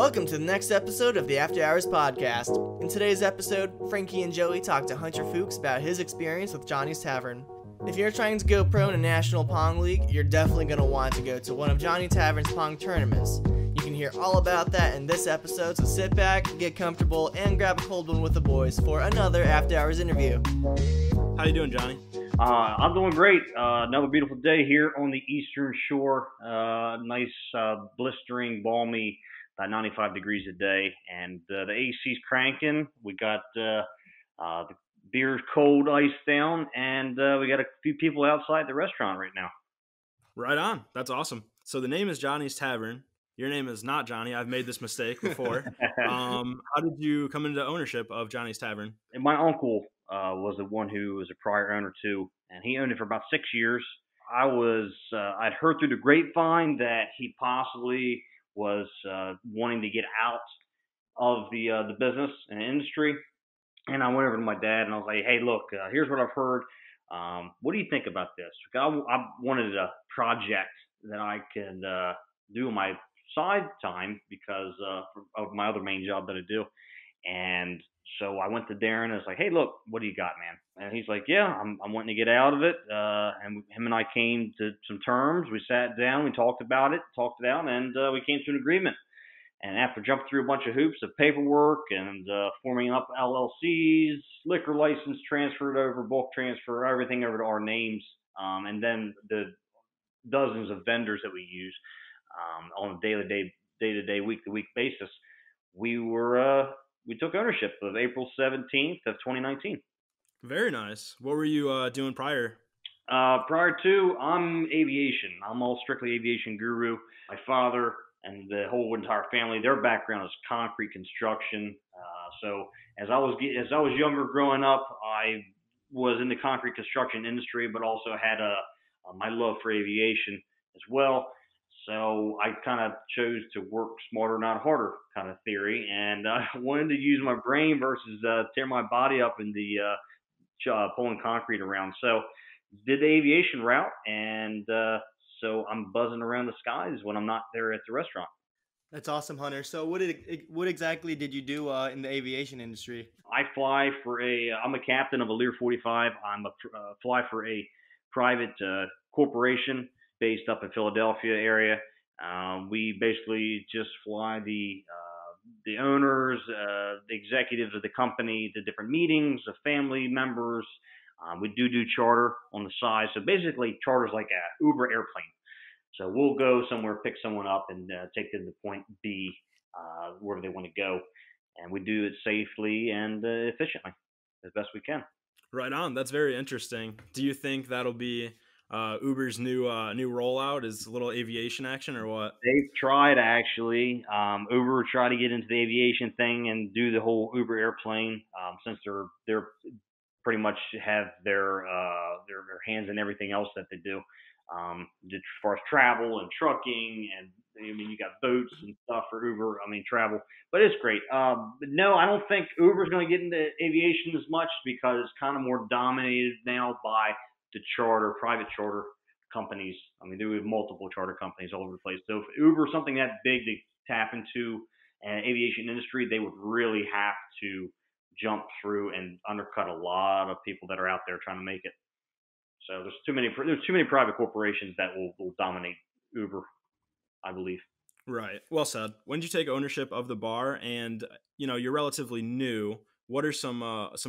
Welcome to the next episode of the After Hours podcast. In today's episode, Frankie and Joey talk to Hunter Fooks about his experience with Johnny's Tavern. If you're trying to go pro in a national Pong league, you're definitely going to want to go to one of Johnny Tavern's Pong tournaments. You can hear all about that in this episode, so sit back, get comfortable, and grab a cold one with the boys for another After Hours interview. How you doing, Johnny? I'm doing great. Another beautiful day here on the Eastern Shore. Nice, blistering, balmy, 95 degrees a day, and the AC's cranking. We got the beer's cold, iced down, and we got a few people outside the restaurant right now. Right on. That's awesome. So the name is Johnny's Tavern. Your name is not Johnny. I've made this mistake before. How did you come into ownership of Johnny's Tavern? And my uncle was the one who was a prior owner too, and he owned it for about 6 years. I'd heard through the grapevine that he possibly was wanting to get out of the business and industry. And I went over to my dad and I was like, hey, look, here's what I've heard. What do you think about this? I wanted a project that I could do in my side time because of my other main job that I do. And so I went to Darren and I was like, hey, look, what do you got, man? And he's like, yeah, I'm wanting to get out of it. And him and I came to some terms. We sat down, we talked about it, talked it out, and we came to an agreement. And after jumping through a bunch of hoops of paperwork and forming up LLCs, liquor license transferred over, bulk transfer, everything over to our names, and then the dozens of vendors that we use on a day-to-day, week-to-week basis, we took ownership of April 17th of 2019. Very nice. What were you doing prior? Prior to, I'm aviation. I'm all strictly aviation guru. My father and the whole entire family, their background is concrete construction. So as I was younger growing up, I was in the concrete construction industry, but also had my love for aviation as well. So I kind of chose to work smarter, not harder kind of theory. And I wanted to use my brain versus tear my body up in the pulling concrete around. So did the aviation route. And so I'm buzzing around the skies when I'm not there at the restaurant. That's awesome, Hunter. So what exactly did you do in the aviation industry? I fly I'm a captain of a Lear 45. I'm fly for a private corporation based up in Philadelphia area. We basically just fly the owners, the executives of the company, to different meetings, the family members. We do charter on the side. So basically charter's like a Uber airplane. So we'll go somewhere, pick someone up, and take them to point B, wherever they want to go. And we do it safely and efficiently as best we can. Right on. That's very interesting. Do you think that'll be Uber's new rollout, is a little aviation action, or what? They've tried, actually. Uber tried to get into the aviation thing and do the whole Uber airplane, since they're pretty much have their hands in everything else that they do. As far as travel and trucking, and I mean, you got boats and stuff for Uber. I mean, travel, but it's great. But no, I don't think Uber's going to get into aviation as much because it's kind of more dominated now by the private charter companies. I mean, there are multiple charter companies all over the place. So if Uber is something that big to tap into an aviation industry, they would really have to jump through and undercut a lot of people that are out there trying to make it. So there's too many private corporations that will dominate Uber, I believe. Right. Well said. When did you take ownership of the bar? And you're relatively new. What are some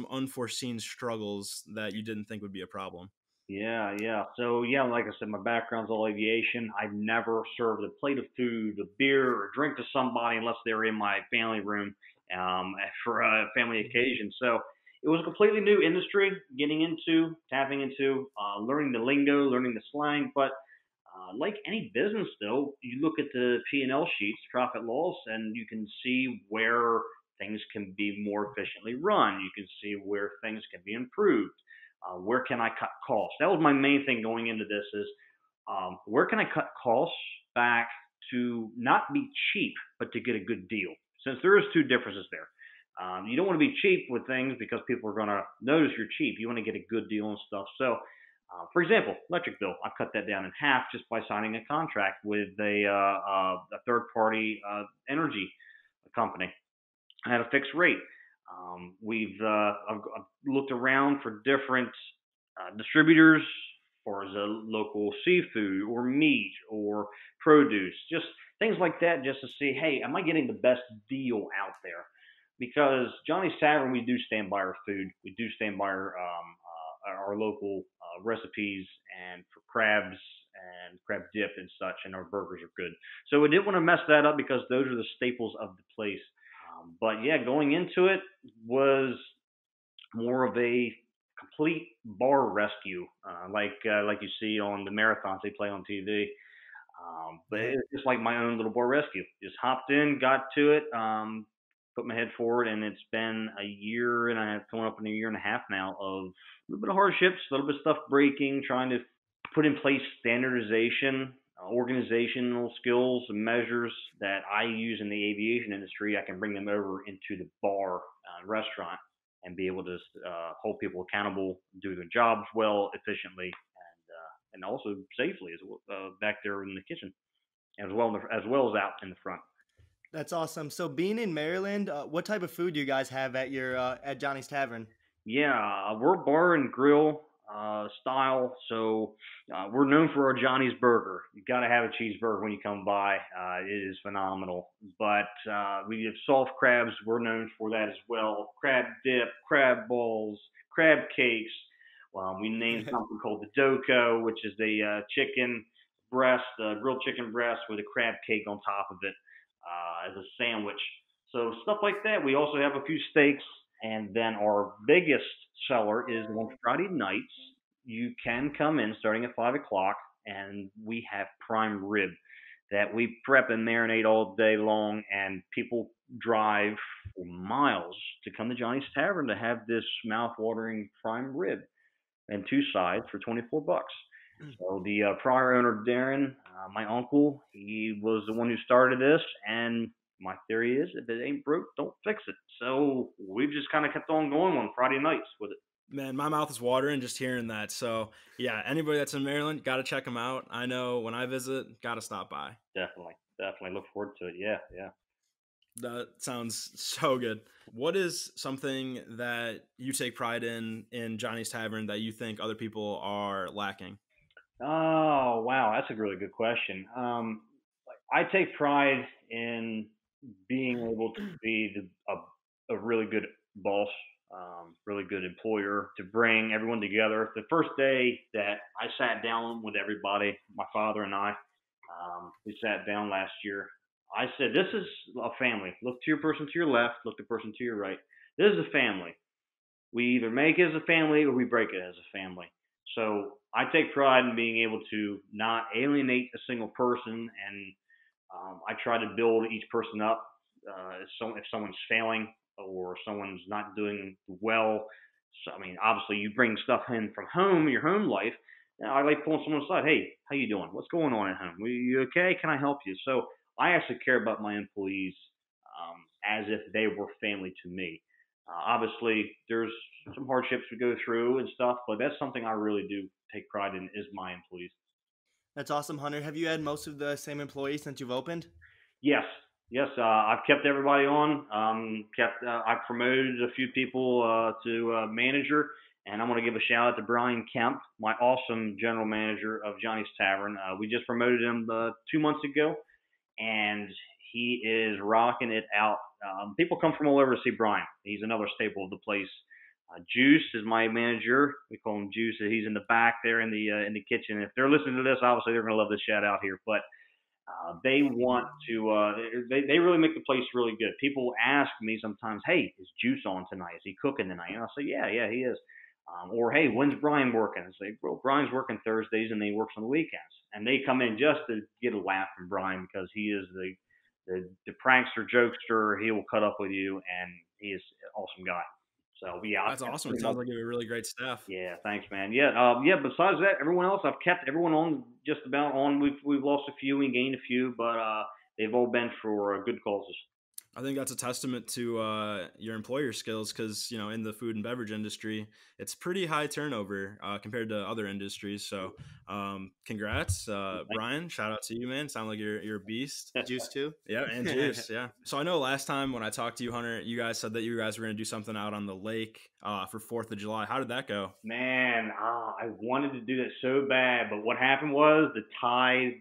unforeseen struggles that you didn't think would be a problem? Yeah. So like I said, my background's all aviation. I've never served a plate of food, a beer, or a drink to somebody unless they were in my family room for a family occasion. So it was a completely new industry, tapping into, learning the lingo, learning the slang. But like any business, though, you look at the P&L sheets, profit loss, and you can see where things can be more efficiently run. You can see where things can be improved. Where can I cut costs? That was my main thing going into this is where can I cut costs back to not be cheap, but to get a good deal? Since there is two differences there. You don't want to be cheap with things because people are going to notice you're cheap. You want to get a good deal and stuff. So, for example, electric bill, I cut that down in half just by signing a contract with a third-party energy company at a fixed rate. I've looked around for different distributors for the local seafood or meat or produce, just things like that, just to see, hey, am I getting the best deal out there? Because Johnny's Tavern, we do stand by our food. We do stand by our local recipes and for crabs and crab dip and such, and our burgers are good. So we didn't want to mess that up because those are the staples of the place. But yeah, going into it was more of a complete bar rescue, like you see on the marathons they play on TV. But it's just like my own little bar rescue. Just hopped in, got to it, put my head forward, and it's been a year and a half, coming up in a year and a half now of a little bit of hardships, a little bit of stuff breaking, trying to put in place standardization, organizational skills and measures that I use in the aviation industry. I can bring them over into the bar restaurant and be able to hold people accountable, do their jobs well, efficiently, and also safely as well, back there in the kitchen, as well as out in the front. That's awesome. So being in Maryland, what type of food do you guys have at your at Johnny's Tavern? Yeah, we're bar and grill style, so we're known for our Johnny's burger. You got to have a cheeseburger when you come by. It is phenomenal. But we have soft crabs. We're known for that as well. Crab dip, crab balls, crab cakes. We named something called the Doko, which is the chicken breast, grilled chicken breast with a crab cake on top of it as a sandwich. So stuff like that. We also have a few steaks. And then our biggest seller is on Friday nights. You can come in starting at 5 o'clock, and we have prime rib that we prep and marinate all day long, and people drive for miles to come to Johnny's Tavern to have this mouth-watering prime rib and 2 sides for $24. So the prior owner, Darren, my uncle, he was the one who started this, and my theory is if it ain't broke, don't fix it. So we've just kind of kept on going on Friday nights with it. Man, my mouth is watering just hearing that. So yeah, anybody that's in Maryland, got to check them out. I know when I visit, got to stop by. Definitely look forward to it. Yeah. That sounds so good. What is something that you take pride in Johnny's Tavern that you think other people are lacking? Oh, wow. That's a really good question. I take pride in being able to be a really good boss, really good employer, to bring everyone together. The first day that I sat down with everybody, my father and I, we sat down last year. I said, this is a family. Look to your person to your left, look to the person to your right. This is a family. We either make it as a family or we break it as a family. So I take pride in being able to not alienate a single person, and I try to build each person up. If someone's failing or someone's not doing well, so, I mean, obviously you bring stuff in from home, your home life. I like pulling someone aside. Hey, how you doing? What's going on at home? You okay? Can I help you? So I actually care about my employees as if they were family to me. Obviously, there's some hardships we go through and stuff, but that's something I really do take pride in, is my employees. That's awesome, Hunter. Have you had most of the same employees since you've opened? Yes. I've kept everybody on. I promoted a few people to manager, and I'm going to give a shout out to Brian Kemp, my awesome general manager of Johnny's Tavern. We just promoted him 2 months ago, and he is rocking it out. People come from all over to see Brian. He's another staple of the place. Juice is my manager. We call him Juice. He's in the back there in the kitchen. If they're listening to this, obviously they're going to love this shout out here. But they want to. They really make the place really good. People ask me sometimes, "Hey, is Juice on tonight? Is he cooking tonight?" And I'll say, "Yeah, he is." Or, "Hey, when's Brian working?" I say, "Well, Brian's working Thursdays and then he works on the weekends." And they come in just to get a laugh from Brian, because he is the prankster, jokester. He will cut up with you, and he is an awesome guy. So yeah, that's awesome. It sounds like you have a really great staff. Yeah, thanks, man. Yeah. Besides that, everyone else, I've kept everyone on, just about on. We've lost a few, we gained a few, but they've all been for good causes. I think that's a testament to your employer skills because, in the food and beverage industry, it's pretty high turnover compared to other industries. So congrats, Brian. Shout out to you, man. Sound like you're a beast. Juice too. Yeah, and juice, yeah. So I know last time when I talked to you, Hunter, you guys said that you guys were going to do something out on the lake for 4th of July. How did that go? Man, I wanted to do that so bad, but what happened was the tide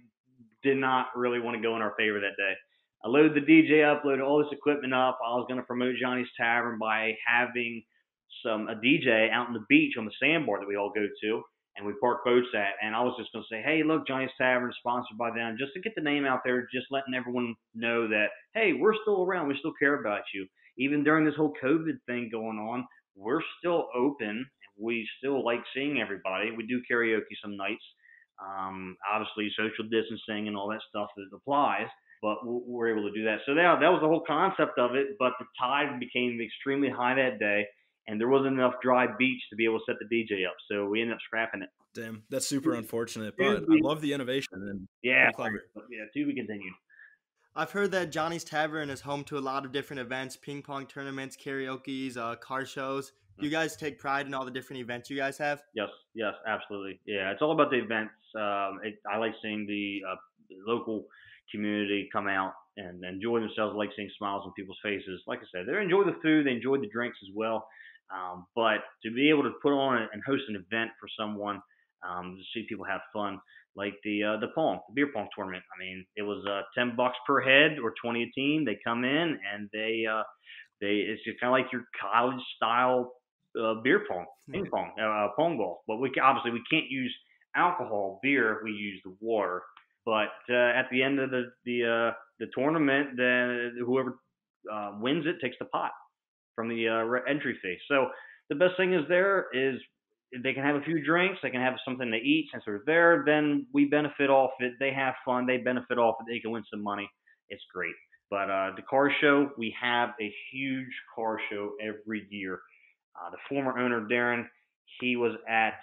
did not really want to go in our favor that day. I loaded the DJ up, loaded all this equipment up. I was going to promote Johnny's Tavern by having a DJ out on the beach on the sandbar that we all go to, and we park boats at. And I was just going to say, hey, look, Johnny's Tavern is sponsored by them, just to get the name out there, just letting everyone know that, hey, we're still around. We still care about you. Even during this whole COVID thing going on, we're still open. We still like seeing everybody. We do karaoke some nights. Obviously, social distancing and all that stuff that applies. But we're able to do that. So that was the whole concept of it. But the tide became extremely high that day, and there wasn't enough dry beach to be able to set the DJ up. So we ended up scrapping it. Damn, that's super unfortunate. But I love the innovation. And yeah, clever. Yeah, to be continued. I've heard that Johnny's Tavern is home to a lot of different events, ping pong tournaments, karaoke's, car shows. Do you guys take pride in all the different events you guys have? Yes, absolutely. Yeah, it's all about the events. I like seeing the local community come out and enjoy themselves. I like seeing smiles on people's faces. Like I said, they enjoy the food, they enjoy the drinks as well. But to be able to put on and host an event for someone, to see people have fun, like the beer pong tournament. I mean, it was $10 per head or 20 a team. They come in and it's just kind of like your college style beer pong, ping pong, pong ball. But we can't use alcohol, beer. We use the water. But at the end of the tournament, then whoever wins it takes the pot from the entry fee. So the best thing is they can have a few drinks, they can have something to eat since they're there. Then we benefit off it. They have fun. They benefit off it. They can win some money. It's great. But the car show, we have a huge car show every year. The former owner, Darren, he was at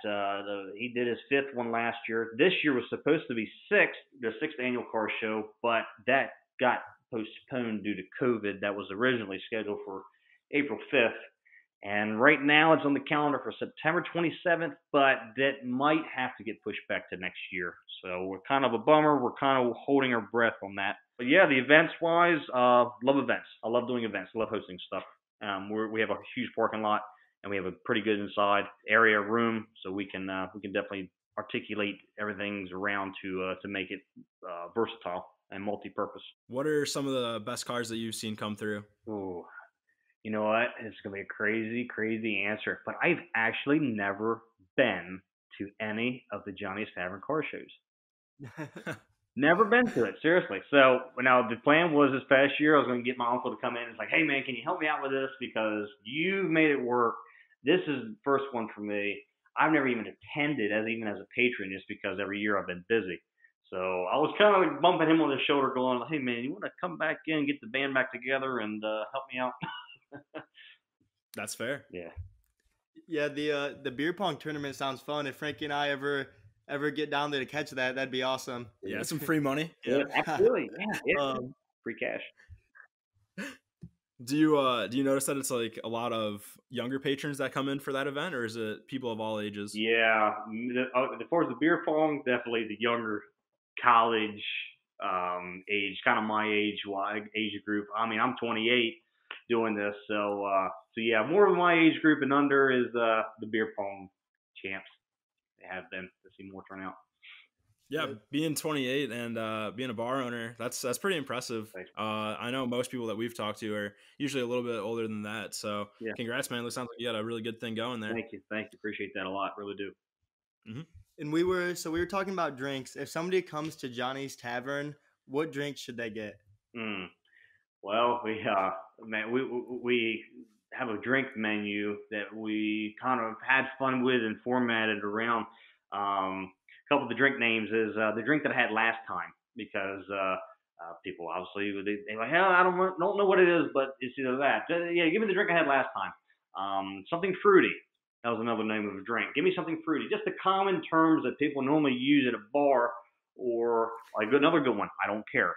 he did his 5th one last year. This year was supposed to be the 6th annual car show, but that got postponed due to COVID. That was originally scheduled for April 5th. And right now it's on the calendar for September 27th, but that might have to get pushed back to next year. So we're kind of a bummer. We're kind of holding our breath on that. But yeah, the events-wise, love events. I love doing events. I love hosting stuff. We have a huge parking lot, and we have a pretty good inside area room, so we can definitely articulate everything's around to make it versatile and multi-purpose. What are some of the best cars that you've seen come through? Ooh. You know what? It's going to be a crazy, crazy answer. But I've actually never been to any of the Johnny's Tavern car shows. Never been to it, seriously. So now the plan was this past year I was going to get my uncle to come in and it's like, hey, man, can you help me out with this? Because you made it work. This is the first one for me. I've never even attended even as a patron just because every year I've been busy. So I was kind of like bumping him on the shoulder going, hey, man, you want to come back in, get the band back together and help me out? That's fair. Yeah, the beer pong tournament sounds fun. If Frankie and I ever get down there to catch that, that'd be awesome. Yeah, some free money. Yeah, absolutely. Yeah. Free cash. Do you notice that it's like a lot of younger patrons that come in for that event, or is it people of all ages? Yeah, as far as the beer pong, definitely the younger college age, kind of my age group. I mean, I'm 28 doing this, so yeah, more of my age group and under is the beer pong champs. They have been to see more turnout. Yeah, being 28 and being a bar owner, that's pretty impressive. I know most people that we've talked to are usually a little bit older than that. So yeah. Congrats, man. It sounds like you got a really good thing going there. Thank you. Appreciate that a lot. Really do. Mm-hmm. And we were talking about drinks. If somebody comes to Johnny's Tavern, what drinks should they get? Well, we have a drink menu that we kind of had fun with and formatted around. A couple of the drink names is the drink that I had last time because people obviously they're like, hell, I don't know what it is, but it's either that. Yeah, give me the drink I had last time. Something fruity. That was another name of a drink. Give me something fruity. Just the common terms that people normally use at a bar, or like another good one. I don't care.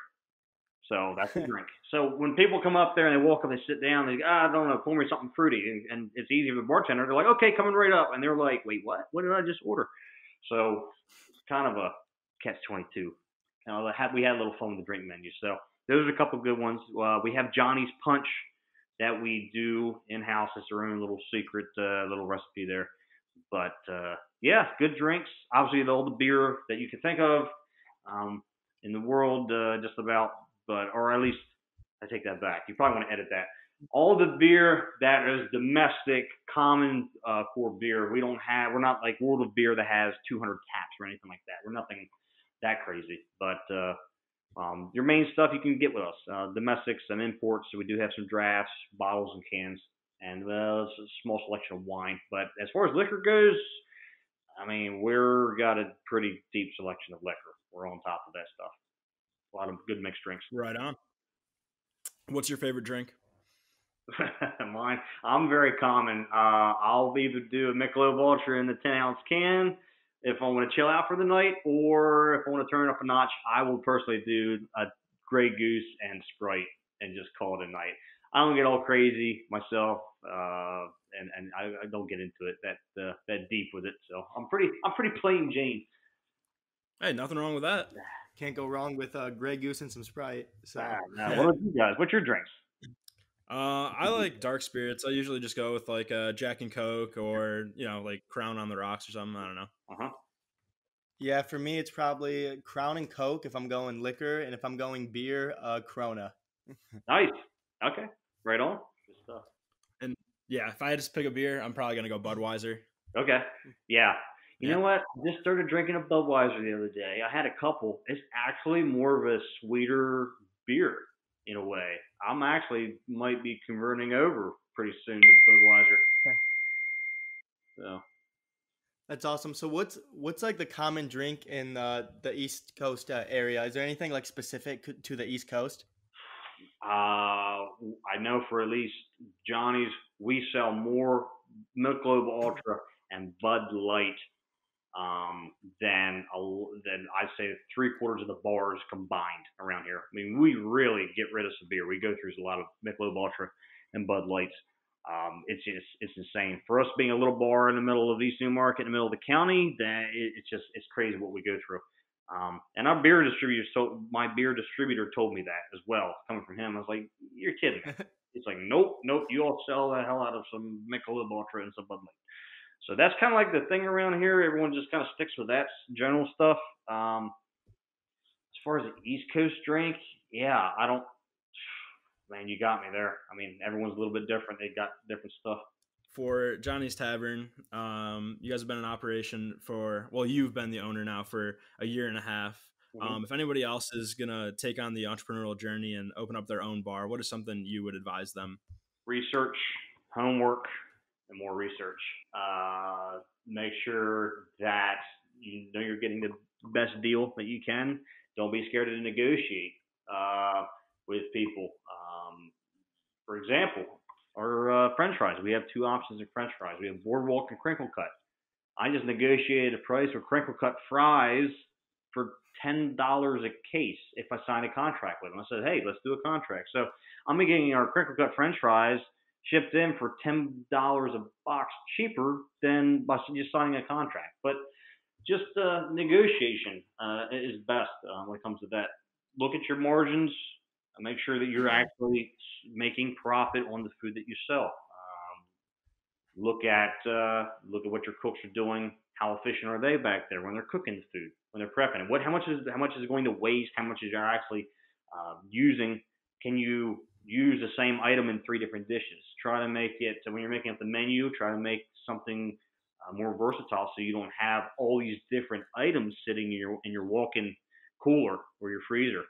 So that's the drink. So when people come up there and they walk up, they sit down, they go, I don't know, pour me something fruity. And it's easy for the bartender. They're like, okay, coming right up. And they're like, wait, what? What did I just order? So it's kind of a catch-22. We had a little fun with the drink menu. So those are a couple good ones. We have Johnny's Punch that we do in-house. It's our own little secret little recipe there. But, yeah, good drinks. Obviously, all the beer that you can think of in the world, just about. Or at least, I take that back. You probably want to edit that. All the beer that is domestic, common core beer, we're not like World of Beer that has 200 taps or anything like that. We're nothing that crazy. But your main stuff you can get with us. Domestics and imports, so we do have some drafts, bottles and cans, and it's a small selection of wine. But as far as liquor goes, I mean, we're got a pretty deep selection of liquor. We're on top of that stuff. A lot of good mixed drinks. Right on. What's your favorite drink? Mine, I'm very common. I'll either do a Michelob Ultra in the 10-ounce can if I want to chill out for the night, or if I want to turn it up a notch, I will personally do a Grey Goose and Sprite and just call it a night. I don't get all crazy myself, and I don't get into it that deep with it. So I'm pretty plain Jane. Hey, nothing wrong with that. Can't go wrong with Grey Goose and some Sprite. So. No. What about you guys? What's your drinks? I like dark spirits. I usually just go with like Jack and Coke or like Crown on the Rocks or something. I don't know. Yeah, for me it's probably Crown and Coke if I'm going liquor, and if I'm going beer, Corona. Nice. Okay. Right on. Good stuff. And yeah, if I had to pick a beer, I'm probably gonna go Budweiser. Okay. Yeah. You know what? I just started drinking a Budweiser the other day. I had a couple. It's actually more of a sweeter beer in a way. I'm actually might be converting over pretty soon to Budweiser. So That's awesome. So what's like the common drink in the East Coast area? Is there anything like specific to the East Coast? I know for at least Johnny's, we sell more Michelob Ultra and Bud Light than I'd say 3/4 of the bars combined around here. I mean, we really get rid of some beer. We go through a lot of Michelob Ultra and Bud Lights. It's insane for us being a little bar in the middle of East Newmarket, in the middle of the county. That it's crazy what we go through. And my beer distributor told me that as well, coming from him. I was like, "You're kidding me." It's like, nope, you all sell the hell out of some Michelob Ultra and some Bud Light. So that's kind of like the thing around here. Everyone just kind of sticks with that general stuff. As far as the East Coast drink, yeah, man, you got me there. I mean, everyone's a little bit different. They got different stuff. For Johnny's Tavern, you guys have been in operation you've been the owner now for a year and a half. Mm-hmm. If anybody else is going to take on the entrepreneurial journey and open up their own bar, what is something you would advise them? Research, homework, and more research. Make sure that you know you're getting the best deal that you can. Don't be scared to negotiate with people. For example, our French fries. We have two options of French fries. We have Boardwalk and Crinkle Cut. I just negotiated a price for Crinkle Cut fries for $10 a case if I sign a contract with them. I said, hey, let's do a contract. So I'm getting our Crinkle Cut French fries shipped in for $10 a box cheaper than by just signing a contract. But just negotiation is best when it comes to that. Look at your margins. Make sure that you're actually making profit on the food that you sell. Look at what your cooks are doing. How efficient are they back there when they're cooking the food, when they're prepping it? How much is it going to waste? How much is you actually using? Can you use the same item in 3 different dishes? Try to make it so when you're making up the menu, try to make something more versatile so you don't have all these different items sitting in your walk-in cooler or your freezer.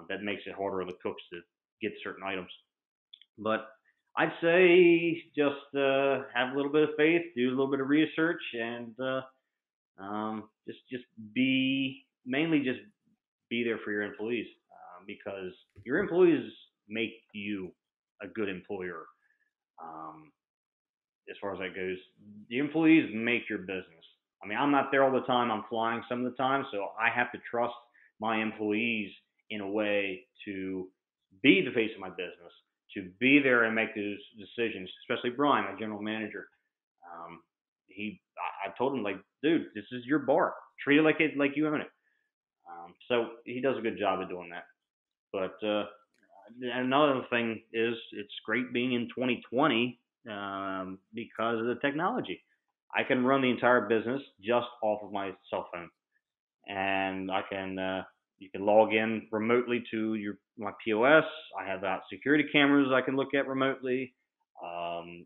That makes it harder for the cooks to get certain items. But I'd say just have a little bit of faith, do a little bit of research, and just be there for your employees because your employees make you a good employer. As far as that goes, the employees make your business. I mean, I'm not there all the time. I'm flying some of the time, so I have to trust my employees in a way to be the face of my business, to be there and make those decisions, especially Brian, my general manager. I told him, like, dude, this is your bar. Treat it like you own it. So he does a good job of doing that. But another thing is it's great being in 2020 because of the technology. I can run the entire business just off of my cell phone, and I can you can log in remotely to my POS. I have security cameras I can look at remotely.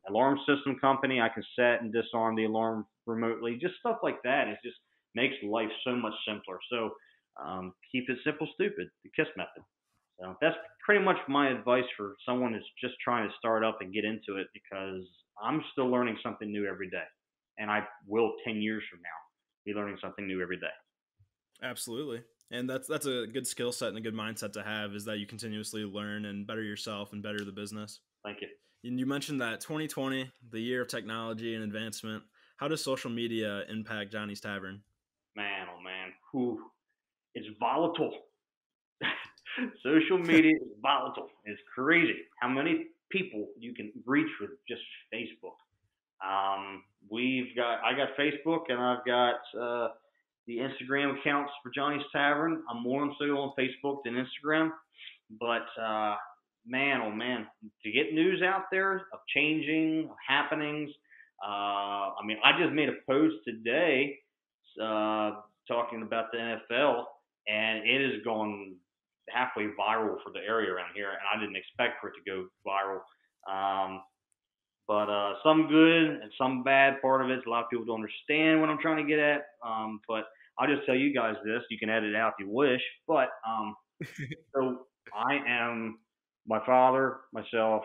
Alarm system company, I can set and disarm the alarm remotely. Just stuff like that. It just makes life so much simpler. So keep it simple, stupid, the KISS method. So that's pretty much my advice for someone who's just trying to start up and get into it, because I'm still learning something new every day. And I will 10 years from now be learning something new every day. Absolutely. And that's a good skill set and a good mindset to have, is that you continuously learn and better yourself and better the business. Thank you. And you mentioned that 2020, the year of technology and advancement. How does social media impact Johnny's Tavern? Man, oh man. Whew. It's volatile. Social media is volatile. It's crazy how many people you can reach with just Facebook. I got Facebook, and I've got the Instagram accounts for Johnny's Tavern. I'm more so on Facebook than Instagram, but man, oh man, to get news out there of changing happenings. I mean, I just made a post today talking about the NFL, and it has gone halfway viral for the area around here, and I didn't expect for it to go viral. But some good and some bad part of it. A lot of people don't understand what I'm trying to get at. But I'll just tell you guys this. You can edit it out if you wish. But so my father, myself,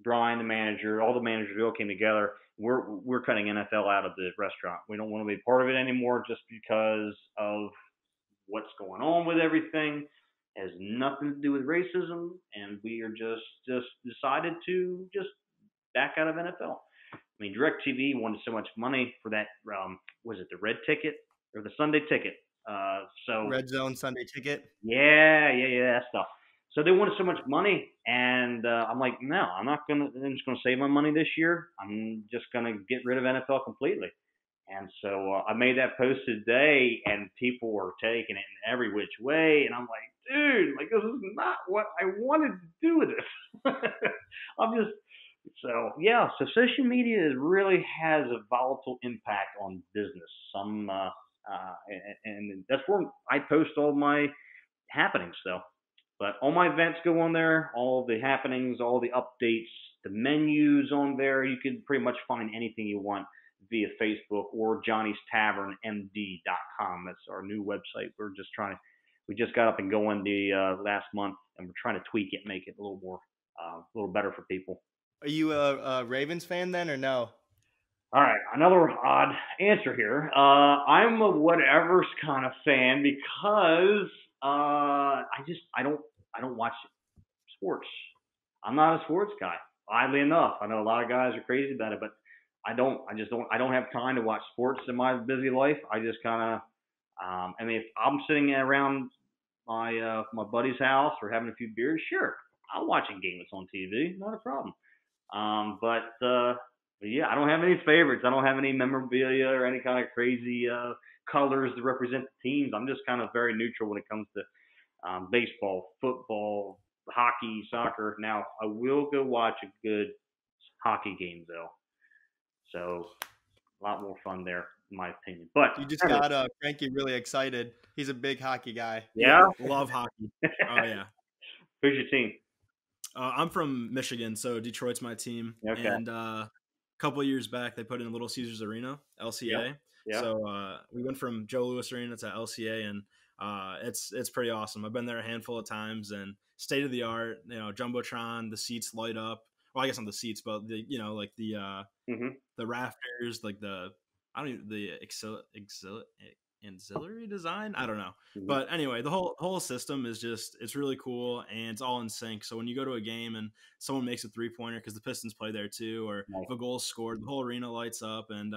Brian, the manager, all the managers, we all came together. We're cutting NFL out of the restaurant. We don't want to be part of it anymore, just because of what's going on with everything. It has nothing to do with racism, and we are just decided to just back out of NFL. I mean, DirecTV wanted so much money for that. Was it the red ticket or the Sunday ticket? So Red Zone Sunday ticket. Yeah, that stuff. So they wanted so much money, and I'm like, no, I'm just gonna save my money this year. I'm just gonna get rid of NFL completely. And so I made that post today, and people were taking it in every which way. And I'm like, dude, like, this is not what I wanted to do with this. So social media really has a volatile impact on business. And that's where I post all my happenings. But all my events go on there, all the happenings, all the updates, the menus on there. You can pretty much find anything you want via Facebook or Johnny'sTavernMD.com. That's our new website. We just got up and going the last month, and we're trying to tweak it, make it a little better for people. Are you a Ravens fan then, or no? All right, another odd answer here. I'm a whatever's kind of fan, because I don't watch sports. I'm not a sports guy. Oddly enough, I know a lot of guys are crazy about it, but I don't have time to watch sports in my busy life. I just kind of, I mean, if I'm sitting around my buddy's house or having a few beers, sure, I'll watch a game that's on TV, not a problem. But yeah, I don't have any favorites. I don't have any memorabilia or any kind of crazy colors to represent the teams. I'm just kind of very neutral when it comes to baseball, football, hockey, soccer. Now, I will go watch a good hockey game, though. So a lot more fun there, in my opinion. But you just got Frankie really excited. He's a big hockey guy. Yeah? Love hockey. Oh, yeah. Who's your team? I'm from Michigan, so Detroit's my team. Okay. And a couple of years back, they put in Little Caesars Arena, LCA. Yeah. So we went from Joe Louis Arena to LCA, and it's pretty awesome. I've been there a handful of times, and state of the art. Jumbotron, the seats light up. Well, I guess not the seats, but the the rafters, like the ancillary design. I don't know, but anyway, the whole system is it's really cool, and it's all in sync. So when you go to a game and someone makes a 3-pointer, because the Pistons play there too, or if a goal's scored, the whole arena lights up, and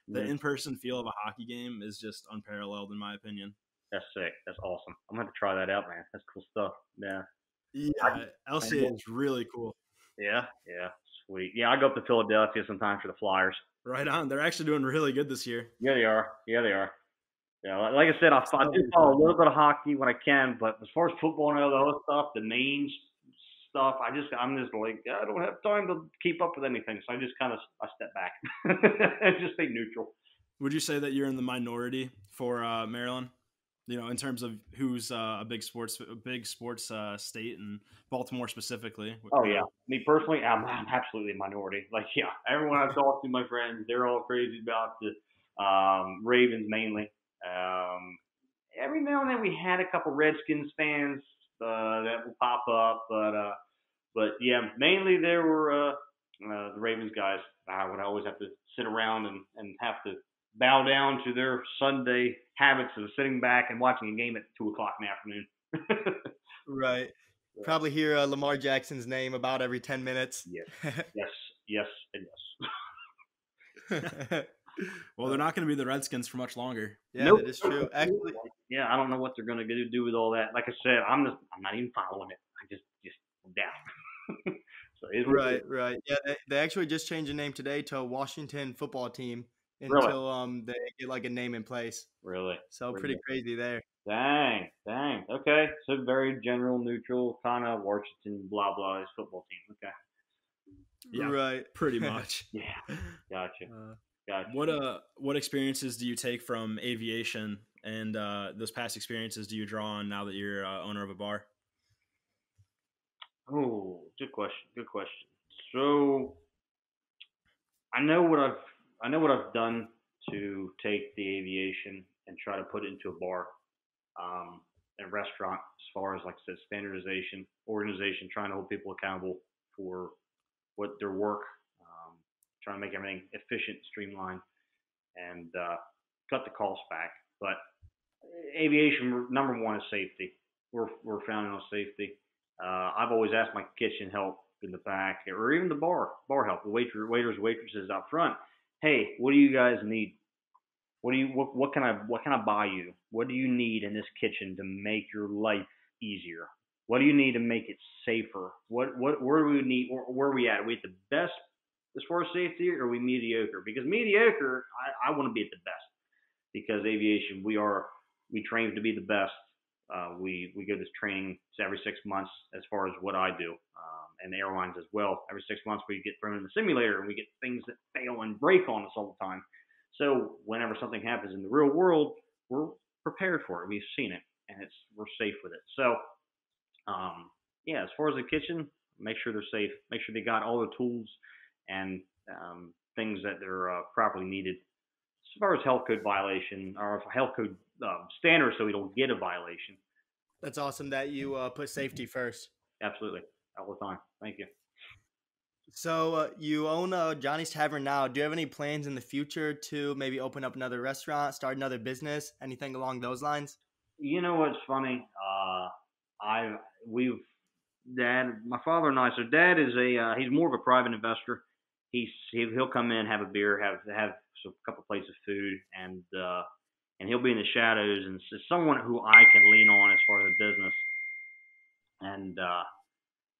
the in-person feel of a hockey game is just unparalleled in my opinion. That's sick. That's awesome. I'm gonna have to try that out, man. That's cool stuff. Yeah. Yeah, LCA is really cool. Yeah, sweet. Yeah, I go up to Philadelphia sometimes for the Flyers. Right on. They're actually doing really good this year. Yeah, they are. Yeah, like I said, I do follow a little bit of hockey when I can, but as far as football and all the other stuff, the main stuff, I'm just like, I don't have time to keep up with anything, so I just kind of step back and just stay neutral. Would you say that you're in the minority for Maryland? In terms of who's a big sports state, and Baltimore specifically. Oh yeah, me personally, I'm absolutely a minority. Like, yeah, everyone I've talked to, my friends, they're all crazy about the Ravens mainly. Every now and then we had a couple Redskins fans that will pop up, but yeah, mainly there were the Ravens guys. I would always have to sit around and have to bow down to their Sunday habits of sitting back and watching a game at 2:00 in the afternoon. Right. Probably hear Lamar Jackson's name about every 10 minutes. Yes, and yes. Well, they're not going to be the Redskins for much longer. Yeah, nope. That is true. Actually, yeah, I don't know what they're going to do with all that. Like I said, I'm not even following it. I just down. So right. Yeah, they actually just changed the name today to Washington Football Team until they get like a name in place. Really? So pretty crazy there. Dang. Okay, so very general, neutral, kind of Washington blah blah is football team. Okay. Yeah, right. Pretty much. Yeah, gotcha. What experiences do you take from aviation, and those past experiences do you draw on now that you're owner of a bar? Oh, good question. So I know what I've done to take the aviation and try to put it into a bar, and restaurant, as far as, like I said, standardization, organization, trying to hold people accountable for what their work, trying to make everything efficient, streamlined, and cut the costs back. But aviation, number one is safety. We're founded on safety. I've always asked my kitchen help in the back, or even the bar help, the waiters, waitresses out front. Hey, what do you guys need? What can I buy you? What do you need in this kitchen to make your life easier? What do you need to make it safer? Where do we need? Where are we at? Are we at the best as far as safety, or are we mediocre? Because mediocre, I want to be at the best. Because aviation, we train to be the best. We go to training every 6 months as far as what I do, and the airlines as well. Every 6 months we get thrown in the simulator, and we get things that fail and break on us all the time. So whenever something happens in the real world, we're prepared for it. We've seen it, and we're safe with it. So, yeah, as far as the kitchen, make sure they're safe. Make sure they got all the tools and things that they're properly needed. As far as health code violation or health code standards, so we don't get a violation. That's awesome that you put safety first. Absolutely, all the time. Thank you. So you own Johny's Tavern now. Do you have any plans in the future to maybe open up another restaurant, start another business, anything along those lines? You know what's funny? My father and I. So Dad is he's more of a private investor. He'll come in, have a beer, have a couple plates of food, and he'll be in the shadows, and it's someone who I can lean on as far as the business,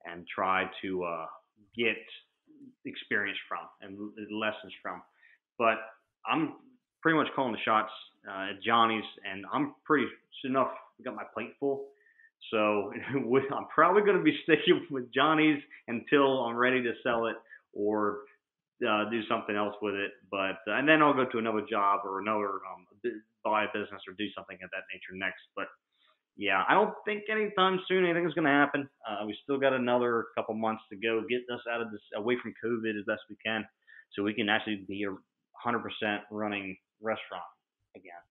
and try to get experience from and lessons from. But I'm pretty much calling the shots at Johny's, and I'm pretty soon enough got my plate full. So I'm probably going to be sticking with Johny's until I'm ready to sell it or do something else with it. But and then I'll go to another job or another buy a business or do something of that nature next. But yeah, I don't think anytime soon anything's going to happen. We still got another couple months to go, get us out of this, away from COVID as best we can, so we can actually be a 100% running restaurant again.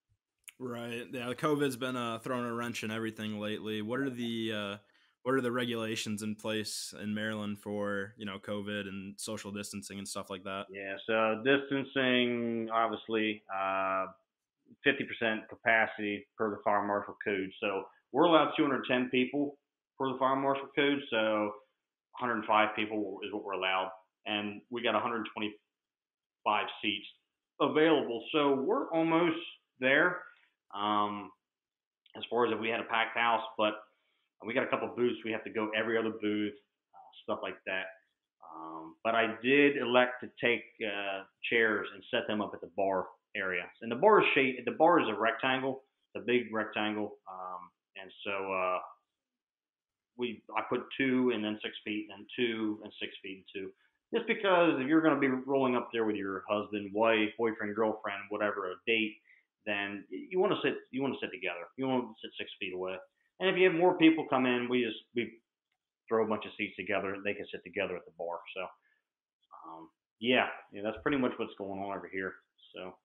Right. Yeah, COVID's been throwing a wrench in everything lately. What are the regulations in place in Maryland for COVID and social distancing and stuff like that? Yeah. So distancing, obviously, 50% capacity per the fire marshal code. So we're allowed 210 people per the fire marshal code. So 105 people is what we're allowed, and we got 125 seats available. So we're almost there. As far as if we had a packed house, but We got a couple booths. We have to go every other booth, stuff like that. But I did elect to take chairs and set them up at the bar area. And the bar is a rectangle, it's a big rectangle. And so I put 2 and then 6 feet, and then 2 and 6 feet and 2. Just because if you're going to be rolling up there with your husband, wife, boyfriend, girlfriend, whatever, a date, then you want to sit together. You want to sit 6 feet away. And if you have more people come in, we throw a bunch of seats together. They can sit together at the bar. So, yeah, that's pretty much what's going on over here. So,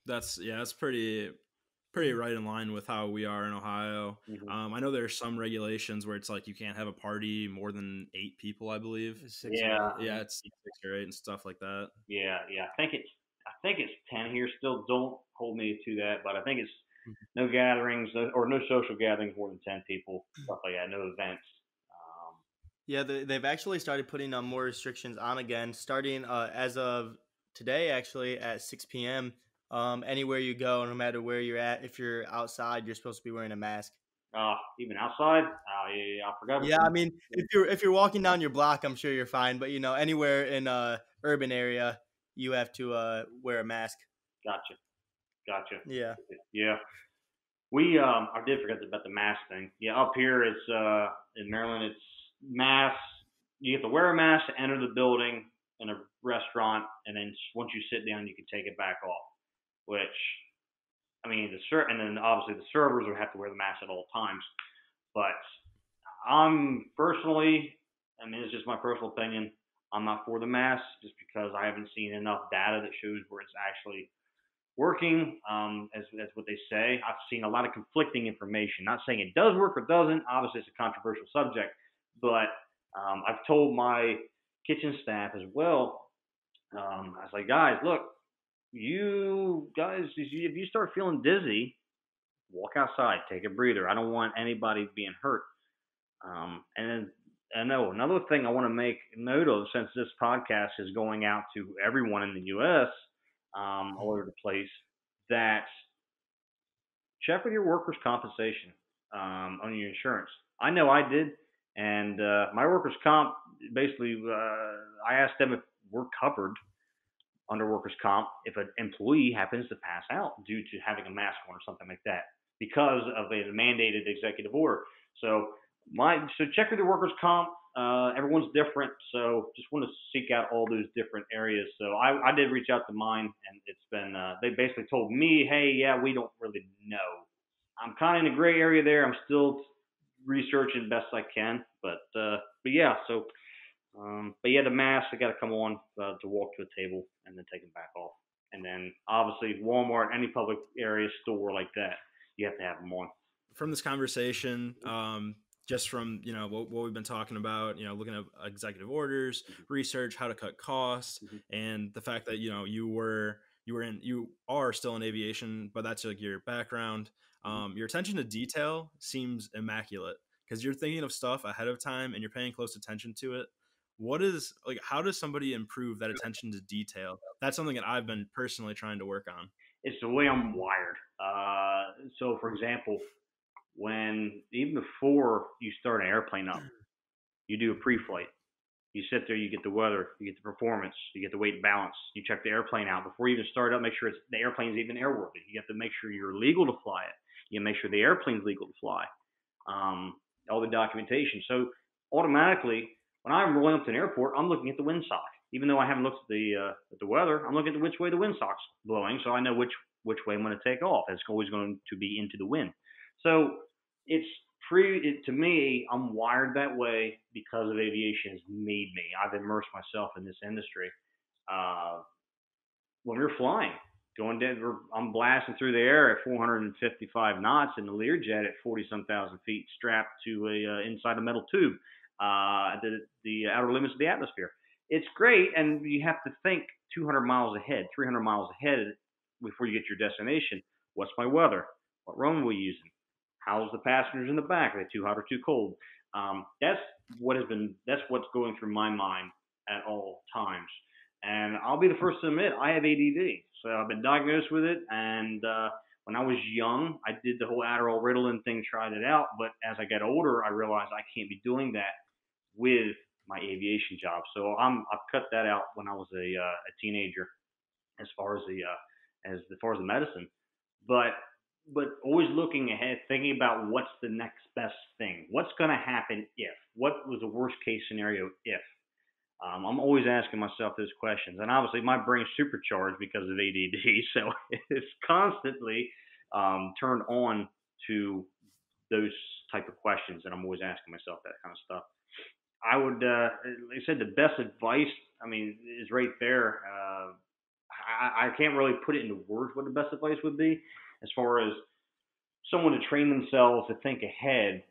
that's pretty right in line with how we are in Ohio. Mm-hmm. I know there's some regulations where it's like you can't have a party more than 8 people, I believe. It's 6 or 8 and stuff like that. Yeah. I think it's 10 here still. Don't hold me to that, but I think it's no gatherings or no social gatherings more than 10 people, stuff like that. No events. Yeah, they've actually started putting more restrictions on again, starting as of today, actually, at 6 p.m. Anywhere you go, no matter where you're at, if you're outside, you're supposed to be wearing a mask. Even outside? Yeah, I forgot. Yeah, I mean, if you're walking down your block, I'm sure you're fine. But anywhere in urban area, you have to wear a mask. Gotcha. Yeah. I did forget about the mask thing. Yeah, up here it's in Maryland, it's masks. You have to wear a mask to enter the building in a restaurant, and then once you sit down, you can take it back off. Which, I mean, and then obviously the servers would have to wear the mask at all times. But I'm personally, it's just my personal opinion, I'm not for the mask just because I haven't seen enough data that shows where it's actually working, as what they say. I've seen a lot of conflicting information. Not saying it does work or doesn't. Obviously, it's a controversial subject. But I've told my kitchen staff as well. I was like, guys, look, you guys, if you start feeling dizzy, walk outside, take a breather. I don't want anybody being hurt. And then I know another thing I want to make note of, since this podcast is going out to everyone in the U.S., all over the place, that check with your workers' compensation on your insurance. I know I did, and my workers' comp, basically, I asked them if we're covered under workers' comp if an employee happens to pass out due to having a mask on or something like that because of a mandated executive order. So check with your workers' comp. Everyone's different, so just want to seek out all those different areas. So I did reach out to mine, and it's been they basically told me, hey, yeah, we don't really know. I'm kind of in a gray area there. I'm still researching best I can, but yeah. So but yeah, the masks I got to come on to walk to a table and then take them back off, and then obviously Walmart, any public area store like that, you have to have them on. From this conversation, just from what we've been talking about, looking at executive orders, research, how to cut costs, and the fact that you are still in aviation, but that's like your background. Your attention to detail seems immaculate because you're thinking of stuff ahead of time and you're paying close attention to it. How does somebody improve that attention to detail? That's something that I've been personally trying to work on. It's the way I'm wired. So for example, even before you start an airplane up, you do a pre-flight. You sit there, you get the weather, you get the performance, you get the weight and balance. You check the airplane out before you even start up. Make sure the airplane's even airworthy. You have to make sure you're legal to fly it. You make sure the airplane's legal to fly. All the documentation. So automatically, when I'm rolling up to an airport, I'm looking at the windsock. Even though I haven't looked at the weather, I'm looking at which way the windsock's blowing, so I know which way I'm going to take off. It's always going to be into the wind. So to me, I'm wired that way because of aviation has made me. I've immersed myself in this industry. When we're flying, I'm blasting through the air at 455 knots in the Learjet at 40-some thousand feet, strapped to inside a metal tube, the outer limits of the atmosphere. It's great, and you have to think 200 miles ahead, 300 miles ahead before you get your destination. What's my weather? What runway are we using? How's the passengers in the back? Are they too hot or too cold? That's what's going through my mind at all times. And I'll be the first to admit I have ADD. So I've been diagnosed with it, and when I was young, I did the whole Adderall Ritalin thing, tried it out. But as I got older, I realized I can't be doing that with my aviation job. So I've cut that out when I was a teenager, as far as the medicine. But always looking ahead, thinking about what's the next best thing. What's going to happen if? What was the worst case scenario if? I'm always asking myself those questions. And obviously, my brain's supercharged because of ADD. So it's constantly turned on to those type of questions. And I'm always asking myself that kind of stuff. I would, like I said, the best advice, I mean, is right there. I can't really put it into words what the best advice would be as far as someone to train themselves to think ahead.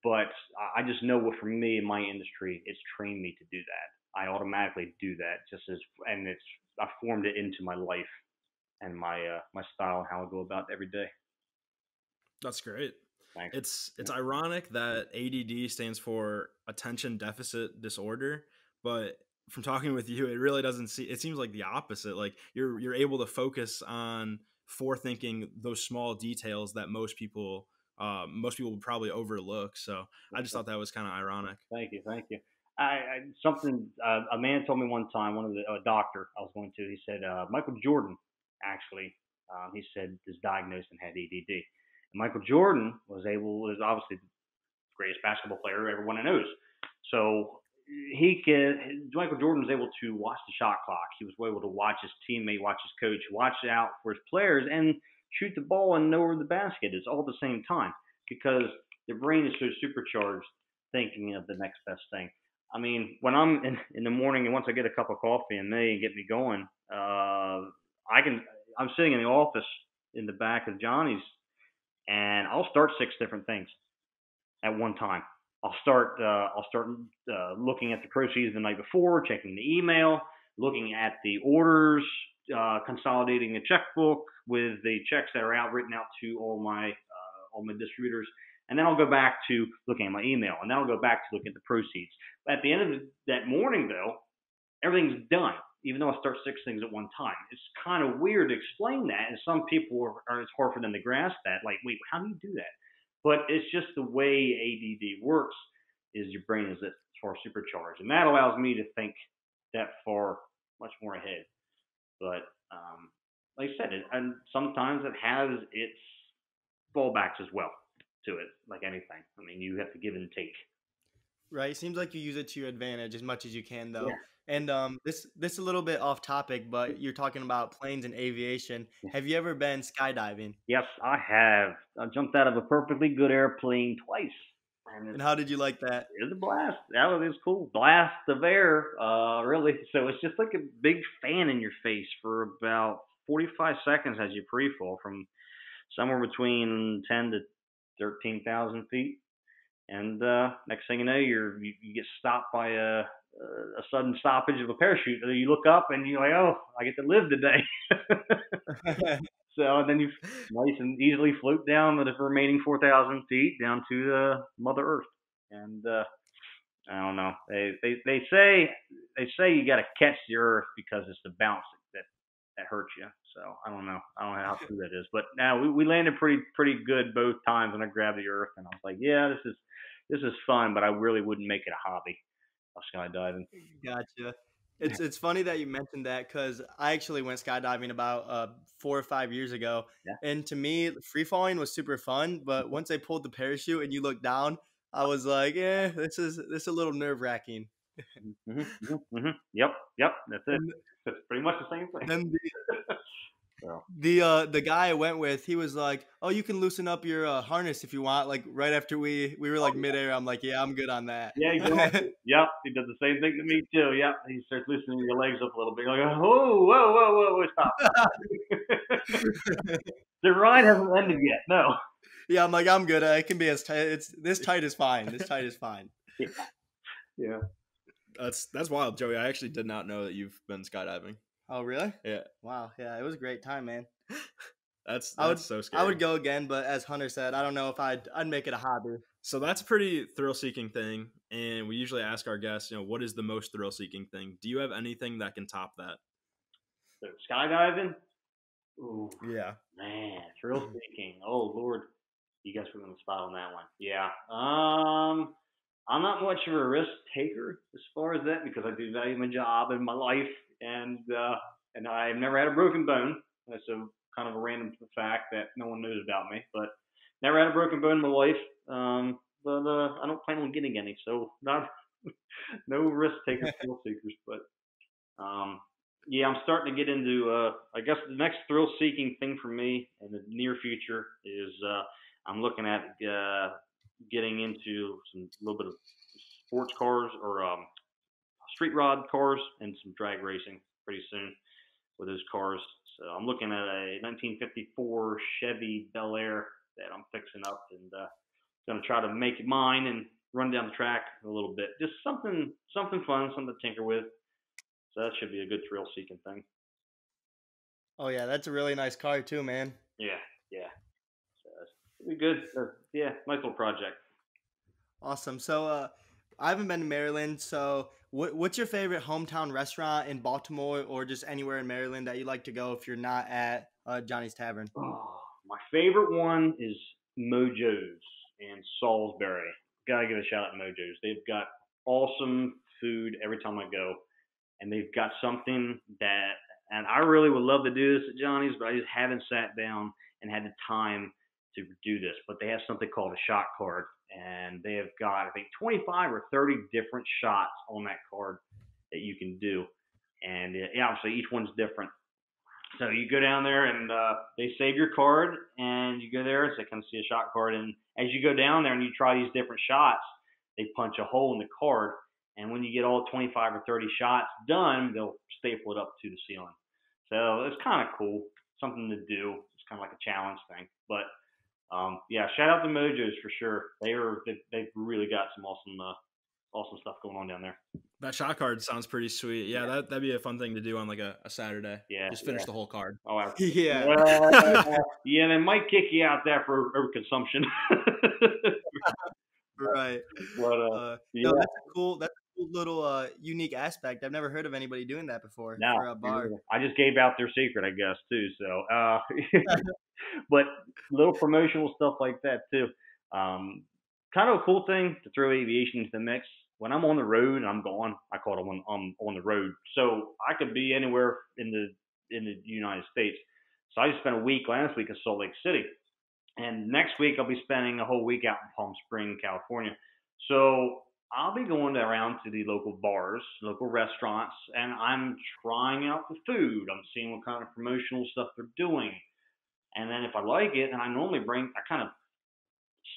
But I just know what for me in my industry, it's trained me to do that. I automatically do that I formed it into my life and my style and how I go about every day. That's great. Thanks. It's ironic that ADD stands for attention deficit disorder, but from talking with you, it really it seems like the opposite. Like you're able to focus on forethinking those small details that most people would probably overlook. So I just thought that was kind of ironic. Thank you. A man told me one time, a doctor I was going to, he said, Michael Jordan, actually, he said is diagnosed and had ADD. And Michael Jordan was obviously the greatest basketball player everyone knows. So Michael Jordan was able to watch the shot clock. He was able to watch his teammate, watch his coach, watch out for his players, and shoot the ball and know where the basket is all at the same time because the brain is so supercharged thinking of the next best thing. I mean, when I'm in the morning and once I get a cup of coffee and get me going, I'm sitting in the office in the back of Johnny's, and I'll start 6 different things at one time. I'll start looking at the proceeds the night before, checking the email, looking at the orders, consolidating the checkbook with the checks that are written out to all my distributors, and then I'll go back to looking at my email, and then I'll go back to looking at the proceeds. But at the end of that morning, though, everything's done. Even though I start 6 things at one time, it's kind of weird to explain that, and some people it's hard for them to grasp that. Like, wait, how do you do that? But it's just the way ADD works. Is your brain is as far supercharged, and that allows me to think that far, much more ahead. But like I said, and sometimes it has its fallbacks as well to it, like anything. I mean, you have to give and take. Right. Seems like you use it to your advantage as much as you can, though. Yeah. And this is a little bit off topic, but you're talking about planes and aviation. Yeah. Have you ever been skydiving? Yes, I have. I jumped out of a perfectly good airplane twice. And how did you like that? It was a blast. That was cool. Blast of air, really. So it's just like a big fan in your face for about 45 seconds as you pre-fall from somewhere between 10 to 13,000 feet. And next thing you know, you get stopped by a sudden stoppage of a parachute. You look up and you're like, oh, I get to live today. So then you nice and easily float down the remaining 4,000 feet down to Mother Earth. And I don't know. They say you got to catch the Earth because it's the bounce that hurts you. So I don't know how true that is. But now we landed pretty good both times when I grabbed the Earth, and I was like, yeah, this is fun, but I really wouldn't make it a hobby of skydiving. Gotcha. It's funny that you mentioned that because I actually went skydiving about 4 or 5 years ago, and to me, free falling was super fun. But once I pulled the parachute and you look down, I was like, this is a little nerve wracking. Yep, that's it. It's pretty much the same thing. Then the guy I went with, he was like, "Oh, you can loosen up your harness if you want." Like right after we were like midair, I'm like, "Yeah, I'm good on that." Yeah, exactly. Yep, he does the same thing to me too. Yep, he starts loosening your legs up a little bit. You're like, "Oh, whoa, stop!" The ride hasn't ended yet. No. Yeah, I'm like, I'm good. It can be as tight. This tight is fine. This tight is fine. Yeah. That's wild, Joey. I actually did not know that you've been skydiving. Oh, really? Yeah. Wow. Yeah, it was a great time, man. That's so scary. I would go again, but as Hunter said, I don't know if I'd make it a hobby. So that's a pretty thrill-seeking thing, and we usually ask our guests, what is the most thrill-seeking thing? Do you have anything that can top that? So skydiving, Ooh, Yeah. man, thrill seeking. Oh Lord, you guys put me on the spot on that one. Yeah. I'm not much of a risk taker as far as that because I do value my job and my life, and I've never had a broken bone. That's a kind of a random fact that no one knows about me, but never had a broken bone in my life. But I don't plan on getting any, so not no risk takers, thrill seekers. But yeah, I'm starting to get into. I guess the next thrill seeking thing for me in the near future is I'm looking at getting into some little bit of sports cars or street rod cars and some drag racing pretty soon with those cars. So I'm looking at a 1954 Chevy Bel Air that I'm fixing up and going to try to make it mine and run down the track a little bit. Just something fun, something to tinker with. So that should be a good thrill seeking thing. Oh yeah, that's a really nice car too, man. Yeah, yeah. So it'll be good. Yeah, nice little project. Awesome. So I haven't been to Maryland, so what's your favorite hometown restaurant in Baltimore or just anywhere in Maryland that you like to go if you're not at Johnny's Tavern? Oh, my favorite one is Mojo's in Salisbury. Gotta give a shout out to Mojo's. They've got awesome food every time I go, and they've got something that, and I really would love to do this at Johnny's, but I just haven't sat down and had the time to do this. But they have something called a shot card, and they have got, I think, 25 or 30 different shots on that card that you can do. And obviously, each one's different. So you go down there and they save your card, and you go there and say, "Come see a shot card." And as you go down there and you try these different shots, they punch a hole in the card, and when you get all 25 or 30 shots done, they'll staple it up to the ceiling. So it's kind of cool, something to do. It's kind of like a challenge thing. But yeah, shout out to Mojo's for sure. They've really got some awesome stuff going on down there. That shot card sounds pretty sweet. Yeah, that'd be a fun thing to do on like a Saturday. Yeah, Just finish the whole card. Oh, Yeah. yeah, they might kick you out there for overconsumption. Right. But yeah. No, that's a cool little unique aspect. I've never heard of anybody doing that before for a bar. I just gave out their secret, I guess, too. So, but little promotional stuff like that too. Kind of a cool thing to throw aviation into the mix. When I'm on the road and I'm gone, I call it when I'm on the road. So I could be anywhere in the United States. So I just spent a week last week in Salt Lake City. And next week, I'll be spending a whole week out in Palm Springs, California. So I'll be going around to the local bars, local restaurants, and I'm trying out the food. I'm seeing what kind of promotional stuff they're doing. And then if I like it, then I kind of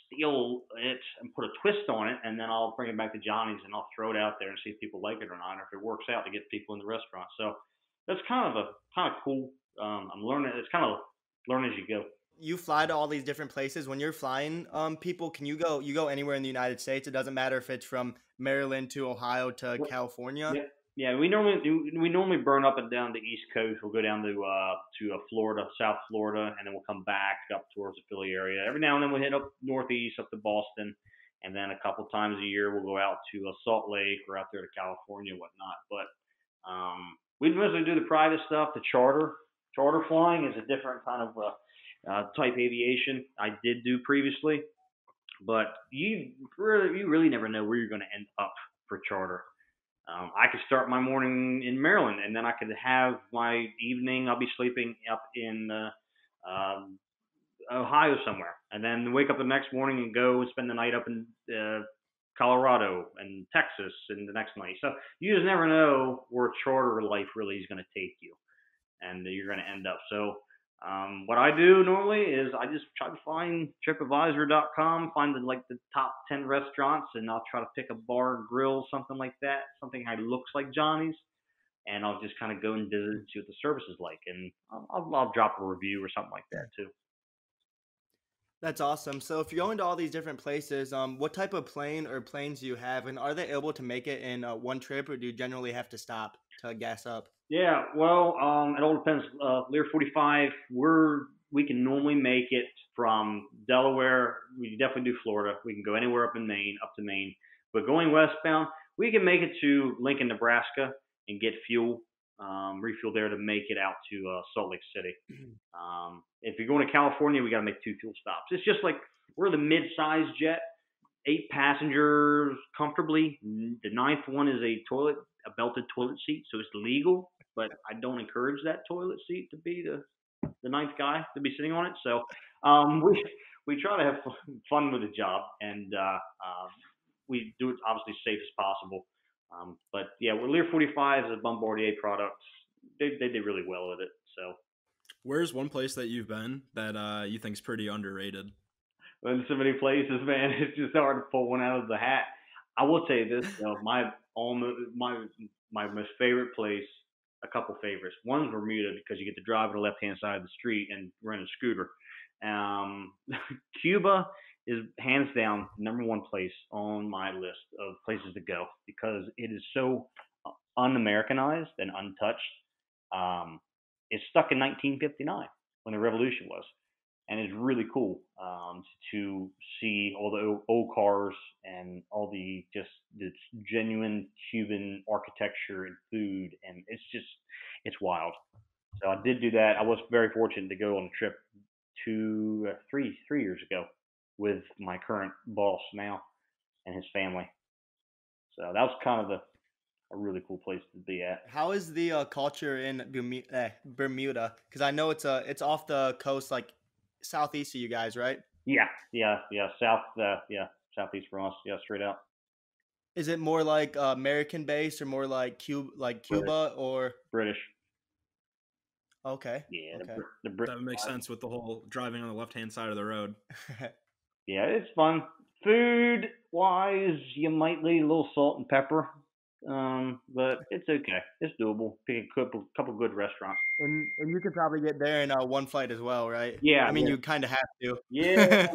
steal it and put a twist on it, and then I'll bring it back to Johnny's and I'll throw it out there and see if people like it or not, or if it works out to get people in the restaurant. So that's kind of cool. I'm learning. It's kind of learn as you go. You fly to all these different places. When you're flying, people, can you go anywhere in the United States? It doesn't matter if it's from Maryland to Ohio to California. Yeah. We normally burn up and down the East Coast. We'll go down to Florida, South Florida, and then we'll come back up towards the Philly area. Every now and then we'll hit up Northeast, up to Boston, and then a couple times a year we'll go out to Salt Lake or out there to California and whatnot. But we mostly do the private stuff. The charter flying is a different kind of type aviation I did do previously, but you really never know where you're going to end up for charter. I could start my morning in Maryland, and then I could have my evening. I'll be sleeping up in Ohio somewhere, and then wake up the next morning and go and spend the night up in Colorado and Texas and the next night. So you just never know where charter life really is going to take you, and you're going to end up. So what I do normally is I just try to find TripAdvisor.com, find the top 10 restaurants, and I'll try to pick a bar, grill, something like that, something that looks like Johnny's, and I'll just kind of go and visit and see what the service is like, and I'll drop a review or something like that too. That's awesome. So if you're going to all these different places, what type of plane or planes do you have, and are they able to make it in one trip, or do you generally have to stop to gas up? Yeah, well, it all depends. Lear 45, we can normally make it from Delaware. We definitely do Florida. We can go anywhere up to Maine. But going westbound, we can make it to Lincoln, Nebraska, and get fuel refuel there to make it out to Salt Lake City. If you're going to California, we got to make 2 fuel stops. It's just like we're the mid-sized jet, 8 passengers comfortably. The 9th one is a belted toilet seat, so it's legal, but I don't encourage that toilet seat to be the 9th guy to be sitting on it. So we try to have fun with the job, and we do it obviously safe as possible. But yeah, with Lear 45 is a Bombardier product. They did really well with it. So, where's one place that you've been that you think is pretty underrated? In so many places, man, it's just hard to pull one out of the hat. I will tell you this, my most favorite place, a couple favorites. One's Bermuda because you get to drive on the left-hand side of the street and rent a scooter. Cuba is hands down number 1 place on my list of places to go because it is so un-Americanized and untouched. It's stuck in 1959 when the revolution was. And it's really cool to see all the old cars and all the just this genuine Cuban architecture and food, and it's wild. So I did do that. I was very fortunate to go on a trip 3 years ago with my current boss now and his family. So that was kind of a really cool place to be at. How is the culture in Bermuda? Because I know it's off the coast, like southeast of you guys, right? Yeah. Southeast from us. Yeah, straight out. Is it more like American based or more like Cuba, British. or British? Okay. Yeah, okay. That would make sense with the whole driving on the left-hand side of the road. Yeah, it's fun. Food wise, you might need a little salt and pepper, but it's okay. It's doable. Pick a couple good restaurants. And you could probably get there in one flight as well, right? Yeah. I mean, you kind of have to. Yeah.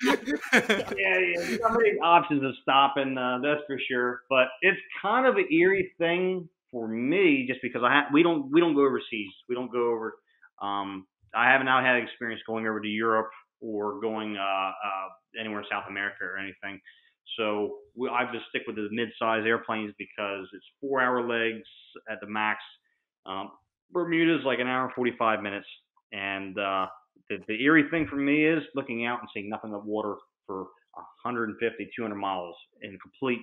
Yeah. So many options of stopping, that's for sure. But it's kind of an eerie thing for me, just because we don't go overseas. We don't go over. I haven't had experience going over to Europe or going anywhere in South America or anything. So I just stick with the mid-size airplanes because it's 4-hour legs at the max. Bermuda's like an hour and 45 minutes. And the eerie thing for me is looking out and seeing nothing but water for 150, 200 miles in complete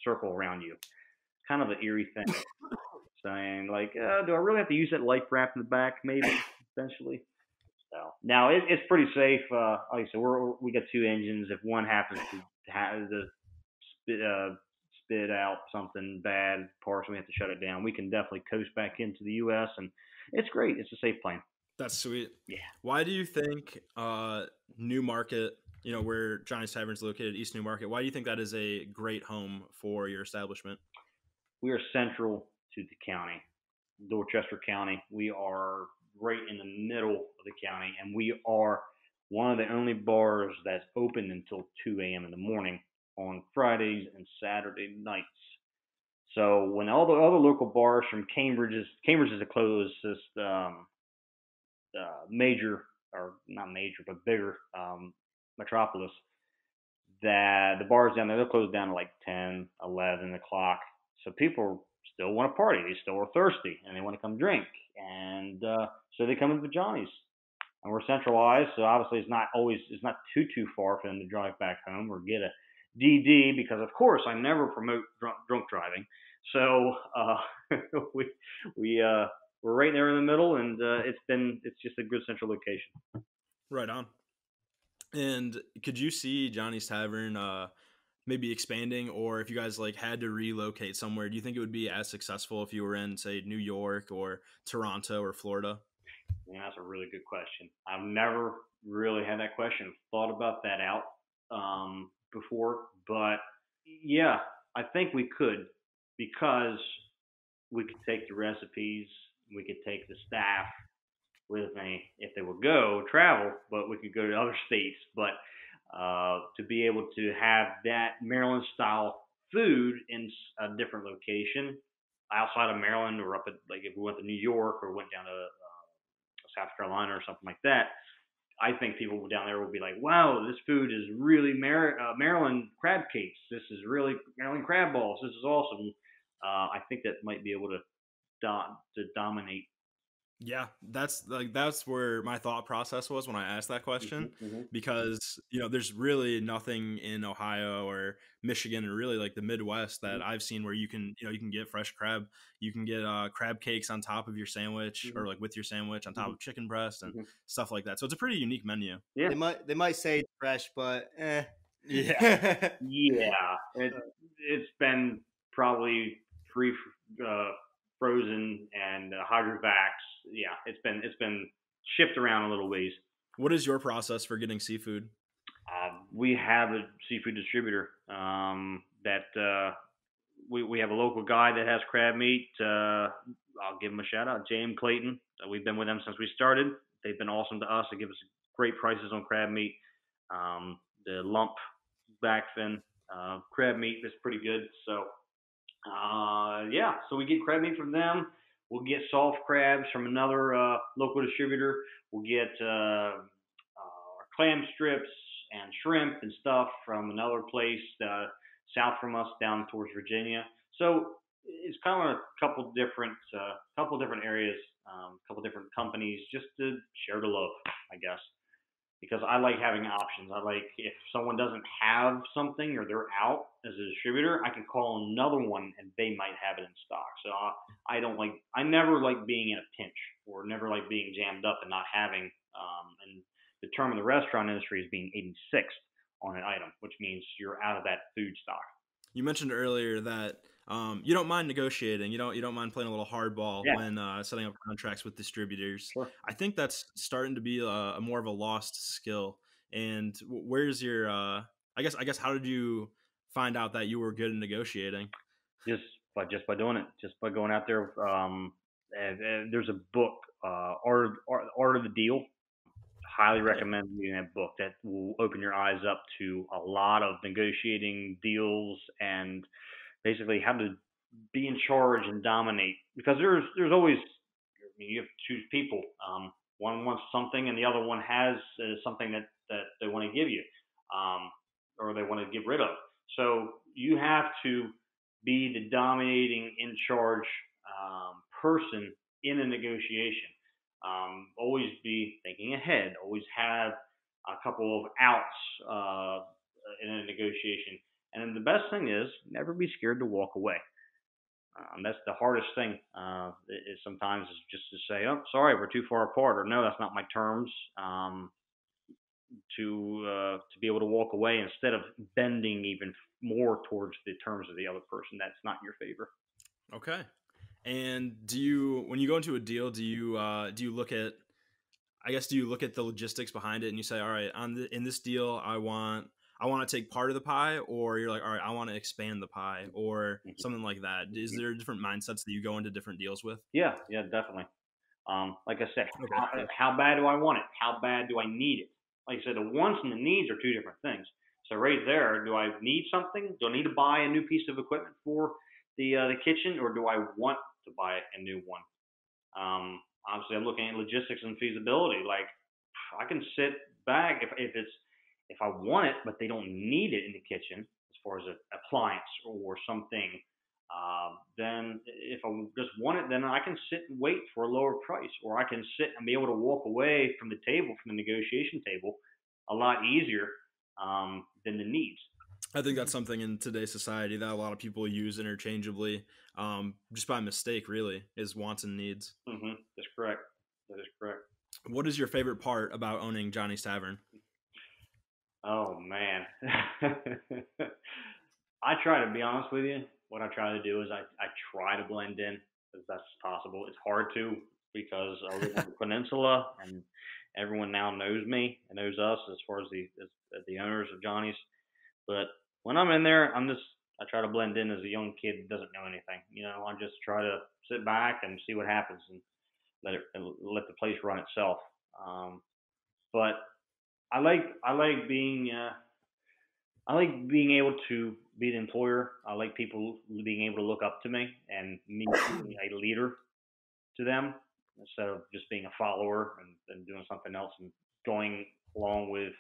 circle around you. Kind of an eerie thing. Saying like, do I really have to use that life raft in the back? Maybe eventually. So now it's pretty safe. Like I said, we got 2 engines. If one happens to spit out something bad, parts, we have to shut it down. We can definitely coast back into the U.S. and it's great. It's a safe plane. That's sweet. Yeah. Why do you think New Market, where Johnny's Tavern is located, East New Market, why do you think that is a great home for your establishment? We are central to the county, Dorchester County. We are right in the middle of the county, and we are one of the only bars that's open until 2 a.m. in the morning on Fridays and Saturday nights. So when all the other local bars from Cambridge is the closest major, or not major, but bigger metropolis, that the bars down there, they'll close down at like 10, 11 o'clock. So people still want to party. They still are thirsty, and they want to come drink. And so they come into Johnny's. And we're centralized, so obviously it's not too far for them to drive back home or get a DD, because of course I never promote drunk driving. So we're right there in the middle, and it's just a good central location. Right on. And could you see Johnny's Tavern maybe expanding, or if you guys had to relocate somewhere, do you think it would be as successful if you were in, say, New York or Toronto or Florida? Yeah, that's a really good question. I've never really had that question, thought about that out before, but yeah, I think we could, because we could take the recipes, we could take the staff with me if they would travel, but we could go to other states. But to be able to have that Maryland style food in a different location outside of Maryland, or up at, like, if we went to New York or went down to South Carolina or something like that, I think people down there will be like, wow, this food is really Maryland crab cakes. This is really Maryland crab balls. This is awesome. I think that might be able to to dominate. Yeah, that's where my thought process was when I asked that question, Mm-hmm. because there's really nothing in Ohio or Michigan or really like the Midwest that I've seen where you can get fresh crab, you can get crab cakes on top of your sandwich or like with your sandwich on top of chicken breast and stuff like that. So it's a pretty unique menu. Yeah, They might say it's fresh, but Yeah. yeah. It's been probably free, frozen and hydrovacs. Yeah, it's been shipped around a little ways. What is your process for getting seafood? We have a seafood distributor that we have a local guy that has crab meat. I'll give him a shout out, James Clayton. We've been with them since we started. They've been awesome to us. They give us great prices on crab meat. The lump backfin crab meat is pretty good. So yeah, so we get crab meat from them. We'll get soft crabs from another local distributor. We'll get clam strips and shrimp and stuff from another place south from us down towards Virginia. So it's kind of a couple different areas, a couple different companies, just to share the love, I guess. Because I like having options. I like if someone doesn't have something or they're out as a distributor, I can call another one and they might have it in stock. So I never like being in a pinch or never like being jammed up and not having. And the term in the restaurant industry is being 86th on an item, which means you're out of that food stock. You mentioned earlier that you don't mind negotiating. You don't mind playing a little hardball when setting up contracts with distributors. Sure. I think that's starting to be a more of a lost skill. And where's your? I guess how did you find out that you were good at negotiating? Just by doing it, just by going out there. And there's a book, Art of the Deal. Highly recommend reading that book. That will open your eyes up to a lot of negotiating deals and basically how to be in charge and dominate. Because there's always, you have two people. One wants something and the other one has something that they want to give you, or they want to get rid of. So you have to be the dominating, in charge person in a negotiation. Always be thinking ahead. Always have a couple of outs in a negotiation. And the best thing is never be scared to walk away. That's the hardest thing. Is sometimes is just to say, "Oh, sorry, we're too far apart," or "No, that's not my terms." To be able to walk away instead of bending even more towards the terms of the other person that's not in your favor. Okay. And when you go into a deal, do you look at, do you look at the logistics behind it and you say, all right, in this deal, I want to take part of the pie, or you're like, all right, I want to expand the pie, or something like that? Is there different mindsets that you go into different deals with? Yeah, definitely. Like I said, how bad do I want it? How bad do I need it? Like I said, the wants and the needs are two different things. So right there, do I need something? Do I need to buy a new piece of equipment for the kitchen, or do I want to buy a new one? Obviously, I'm looking at logistics and feasibility. Like, I can sit back if I want it, but they don't need it in the kitchen as far as an appliance or something. Then if I just want it, then I can sit and wait for a lower price, or I can sit and be able to walk away from the table, from the negotiation table, a lot easier than the needs. I think that's something in today's society that a lot of people use interchangeably, just by mistake, really, is wants and needs. That's correct. That is correct. What is your favorite part about owning Johnny's Tavern? Oh, man. I try to be honest with you. What I try to do is I try to blend in as best as possible. It's hard to, because I live on the peninsula and everyone now knows me and knows us as far as the owners of Johnny's. But when I'm in there, I try to blend in as a young kid that doesn't know anything. I just try to sit back and see what happens and let the place run itself. But I like being able to be the employer. I like people being able to look up to me and me being a leader to them instead of just being a follower and doing something else and going along with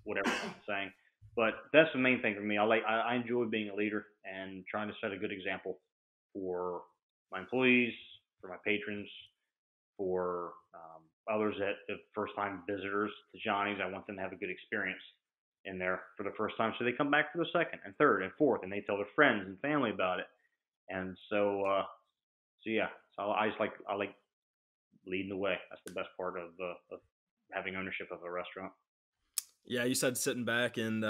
whatever I'm saying. But that's the main thing for me. I enjoy being a leader and trying to set a good example for my employees, for my patrons, for others that the first time visitors to Johnny's. I want them to have a good experience in there for the first time, so they come back for the second and third and fourth, and they tell their friends and family about it. And so yeah, so I like leading the way. That's the best part of having ownership of a restaurant. Yeah, you said sitting back and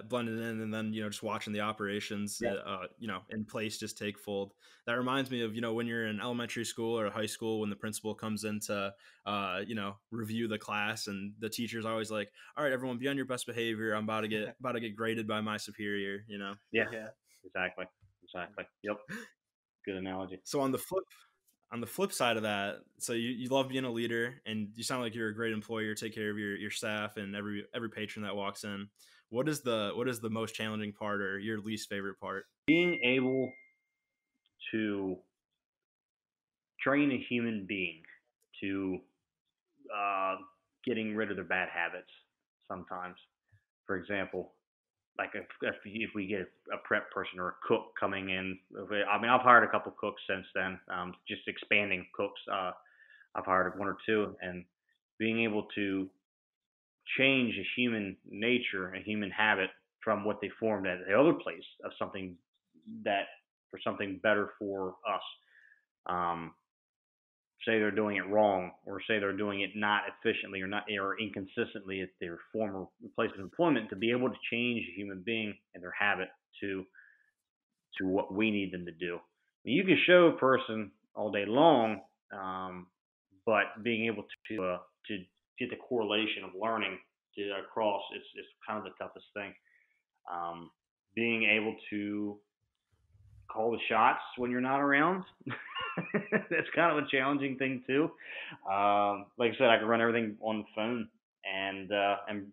blending in, and then just watching the operations, in place just take fold. That reminds me of when you're in elementary school or high school, when the principal comes in to review the class, and the teacher's always like, "All right, everyone, be on your best behavior. I'm about to get graded by my superior." Yeah. Exactly. Yep. Good analogy. So on the flip side of that, so you love being a leader, and you sound like you're a great employer, take care of your staff and every patron that walks in. What is the most challenging part, or your least favorite part? Being able to train a human being to getting rid of their bad habits sometimes. For example, like if we get a prep person or a cook coming in, I mean, I've hired a couple cooks since then, just expanding cooks. I've hired one or two, and being able to change a human nature, a human habit from what they formed at the other place of something for something better for us. Say they're doing it wrong, or say they're doing it not efficiently or inconsistently at their former place of employment, to be able to change a human being and their habit to what we need them to do. I mean, you can show a person all day long, but being able to get the correlation of learning across, it's kind of the toughest thing. Being able to call the shots when you're not around. That's kind of a challenging thing too. Like I said, I can run everything on the phone, and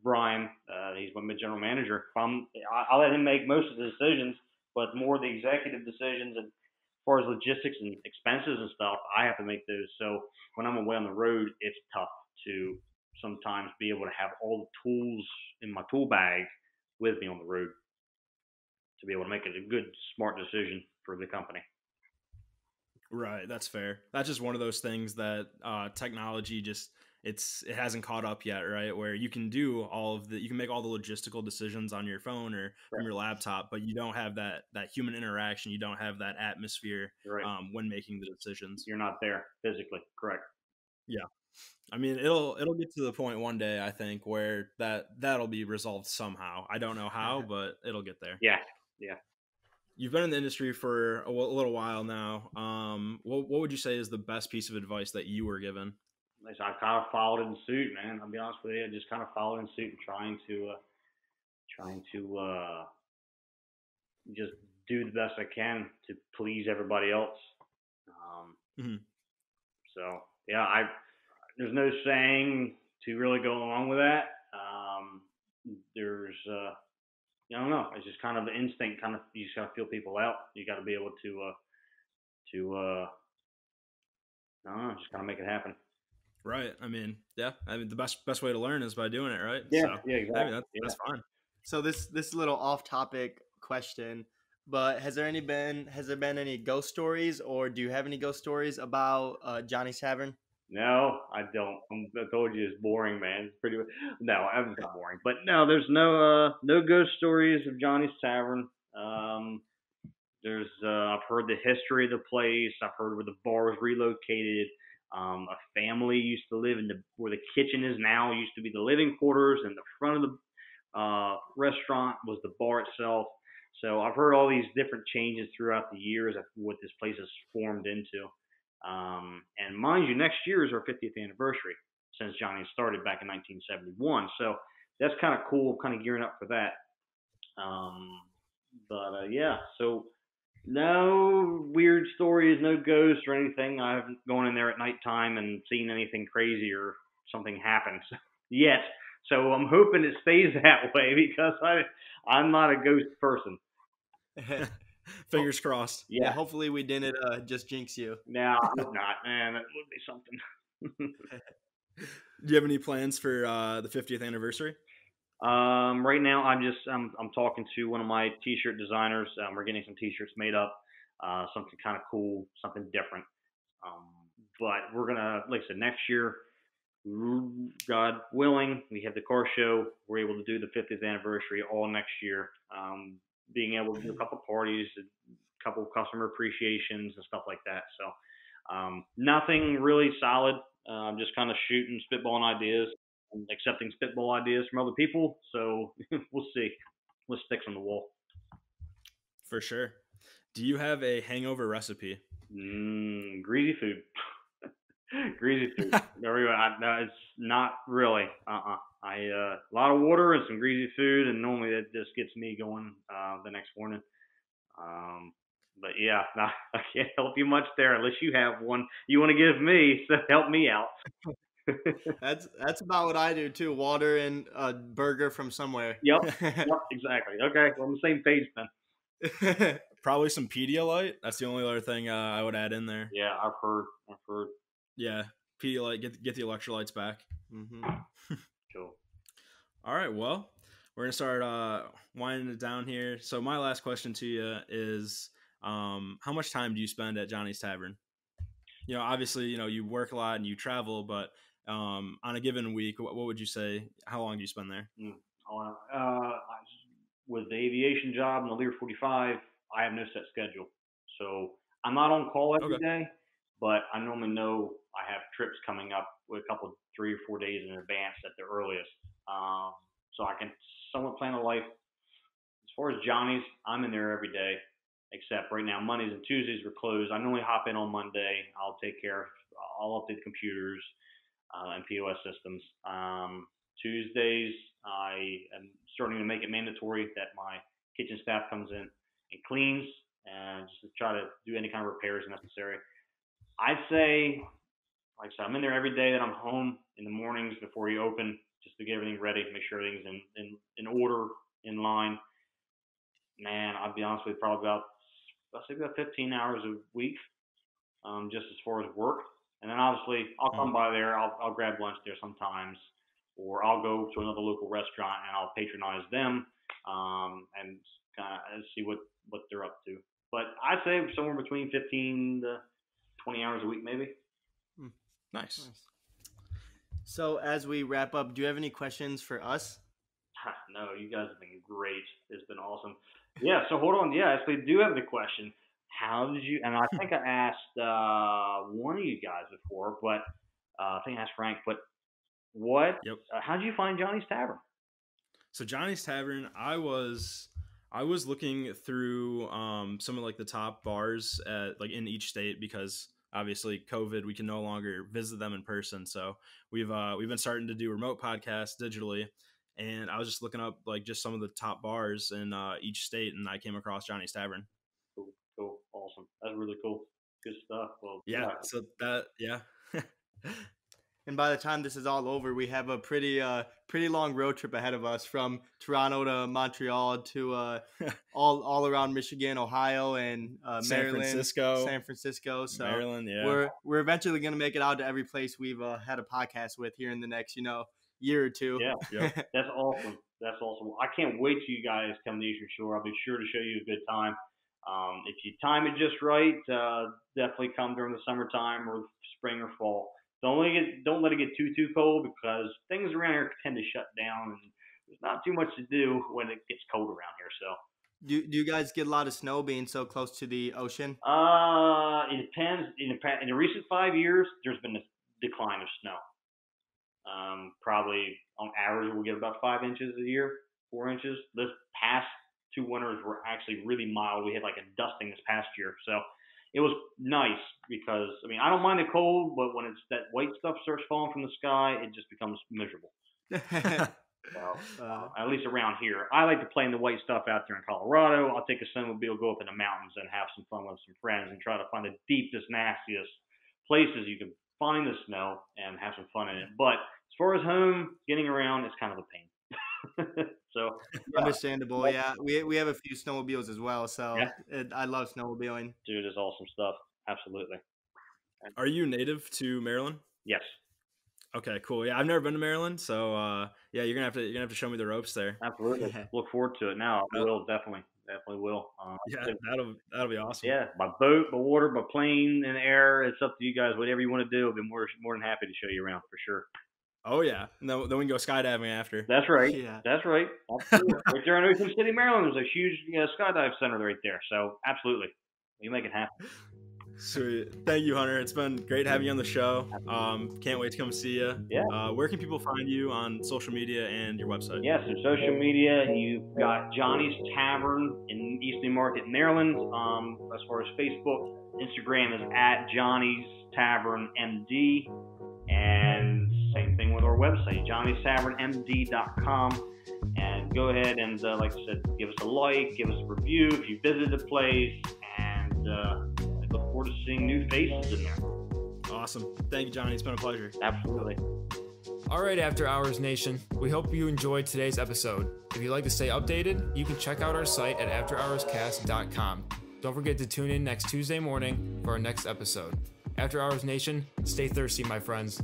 Brian, he's my general manager. I'll let him make most of the decisions, but more of the executive decisions, and as far as logistics and expenses and stuff, I have to make those. So when I'm away on the road, it's tough to sometimes be able to have all the tools in my tool bag with me on the road to be able to make a good, smart decision for the company. Right, that's fair. That's just one of those things that technology it hasn't caught up yet, right? Where you can do you can make all the logistical decisions on your phone or from your laptop, but you don't have that human interaction. You don't have that atmosphere when making the decisions. You're not there physically, correct? Yeah, I mean, it'll get to the point one day, I think, where that'll be resolved somehow. I don't know how, but it'll get there. Yeah. You've been in the industry for a little while now. What would you say is the best piece of advice that you were given? I kind of followed in suit, man. I'll be honest with you. I just kind of followed in suit and trying to just do the best I can to please everybody else. So yeah, there's no saying to really go along with that. There's I don't know. It's just kind of the instinct. Kind of, you just gotta feel people out. You got to be able to I don't know, just kind of make it happen. Right. I mean, yeah. I mean, the best way to learn is by doing it, right? Yeah. So, yeah. Exactly. I mean, that's fine. So this little off-topic question, but has there been any ghost stories, or do you have any ghost stories about Johnny's Tavern? No, I don't. I told you it's boring, man. It's pretty. No, it's not boring. But no, there's no ghost stories of Johnny's Tavern. I've heard the history of the place. I've heard where the bar was relocated. A family used to live where the kitchen is now. Used to be the living quarters, and the front of the restaurant was the bar itself. So I've heard all these different changes throughout the years of what this place has formed into. And mind you, next year is our 50th anniversary since Johnny started back in 1971. So that's kind of cool, kind of gearing up for that. Yeah, so no weird stories, no ghosts or anything. I haven't gone in there at nighttime and seen anything crazy or something happen yet. So I'm hoping it stays that way, because I'm not a ghost person. Fingers crossed. Yeah, hopefully we didn't just jinx you. No, I hope not, man. That would be something. Do you have any plans for the 50th anniversary? Right now, I'm talking to one of my t-shirt designers. We're getting some t-shirts made up. something kind of cool, something different. But we're gonna, like I said, next year, God willing, we have the car show. We're able to do the 50th anniversary all next year. Being able to do a couple parties, a couple customer appreciations and stuff like that. So nothing really solid. Just kind of shooting, spitballing ideas, and accepting spitball ideas from other people. So we'll see. What sticks on the wall. For sure. Do you have a hangover recipe? Greasy food. Greasy food. No, it's not really. A lot of water and some greasy food, and normally that just gets me going the next morning. But yeah, no, I can't help you much there unless you have one you want to give me. So help me out. That's about what I do too. Water and a burger from somewhere. Yep, exactly. Okay, we're on the same page then. Probably some Pedialyte. That's the only other thing I would add in there. Yeah, I've heard. Yeah, Pedialyte, get the electrolytes back. Mm-hmm. Cool. All right, well, we're gonna start winding it down here. So my last question to you is, how much time do you spend at Johny's Tavern? Obviously, you work a lot and you travel, but on a given week, what would you say? How long do you spend there? With the aviation job and the Lear 45, I have no set schedule. So I'm not on call every day, but I normally know I have trips coming up with a couple, 3 or 4 days in advance at the earliest. So I can somewhat plan a life. As far as Johnny's, I'm in there every day, except right now, Mondays and Tuesdays we're closed. I normally hop in on Monday. I'll update computers and POS systems. Tuesdays, I am starting to make it mandatory that my kitchen staff comes in and cleans and just to try to do any kind of repairs necessary. I'd say, like I said, I'm in there every day that I'm home in the mornings before you open, just to get everything ready, make sure everything's in order, in line. Man, I'll be honest with you, probably about 15 hours a week, just as far as work. And then obviously I'll come by there, I'll grab lunch there sometimes, or I'll go to another local restaurant and I'll patronize them and kind of see what they're up to. But I'd say somewhere between 15 to 20 hours a week, maybe. Nice. So as we wrap up, do you have any questions for us? No, you guys have been great. It's been awesome. Yeah, so hold on. Yeah, actually, I do have the question. How did you, and I think I asked one of you guys before, but I think I asked Frank, but how did you find Johny's Tavern? So Johny's Tavern, I was looking through some of like the top bars in each state, because obviously COVID, we can no longer visit them in person. So we've been starting to do remote podcasts digitally, and I was just looking up like just some of the top bars in each state, and I came across Johny's Tavern. Cool, awesome. That's really cool. Good stuff. Well, yeah. So that, yeah. And by the time this is all over, we have a pretty long road trip ahead of us, from Toronto to Montreal to all around Michigan, Ohio, and Maryland, San Francisco. So Maryland, yeah. We're eventually going to make it out to every place we've had a podcast with here in the next year or two. Yeah, yep. That's awesome. That's awesome. I can't wait till you guys come to Eastern Shore. I'll be sure to show you a good time. If you time it just right, definitely come during the summertime or spring or fall. Don't let it get too cold, because things around here tend to shut down, and there's not too much to do when it gets cold around here. So, do you guys get a lot of snow being so close to the ocean? It depends. In the recent 5 years, there's been a decline of snow. Probably on average, we'll get about 5 inches a year, 4 inches. This past 2 winters were actually really mild. We had like a dusting this past year, so it was nice, because I don't mind the cold, but when it's that white stuff starts falling from the sky, it just becomes miserable. So, at least around here, I like to play in the white stuff out there in Colorado. I'll take a snowmobile, go up in the mountains, and have some fun with some friends, and try to find the deepest, nastiest places you can find the snow and have some fun in it. But as far as home, getting around is kind of a pain. So understandable. Yeah, we have a few snowmobiles as well, so I love snowmobiling. Dude, it's awesome stuff. Absolutely. Are you native to Maryland? Yes. Okay, cool. Yeah, I've never been to Maryland, so you're gonna have to show me the ropes there. Absolutely. Look forward to it now. I will, definitely. Definitely will. Yeah, that'll be awesome. Yeah, by boat, by water, by plane, and air. It's up to you guys. Whatever you want to do, I'll be more than happy to show you around for sure. Oh yeah, and then we can go skydiving after. That's right. Yeah. That's right. Absolutely. Right there in Ocean City, Maryland, there's a huge skydive center right there. So absolutely, we make it happen. Sweet. Thank you, Hunter. It's been great having you on the show. Can't wait to come see you. Yeah. Where can people find you on social media and your website? Yes, in social media, you've got Johnny's Tavern in East New Market, Maryland. As far as Facebook, Instagram is at Johnny's Tavern MD. And same thing with our website, johnnystavernmd.com. And go ahead and, like I said, give us a like, give us a review if you visited the place. And I look forward to seeing new faces in there. Awesome. Thank you, Johnny. It's been a pleasure. Absolutely. All right, After Hours Nation, we hope you enjoyed today's episode. If you'd like to stay updated, you can check out our site at afterhourscast.com. Don't forget to tune in next Tuesday morning for our next episode. After Hours Nation, stay thirsty, my friends.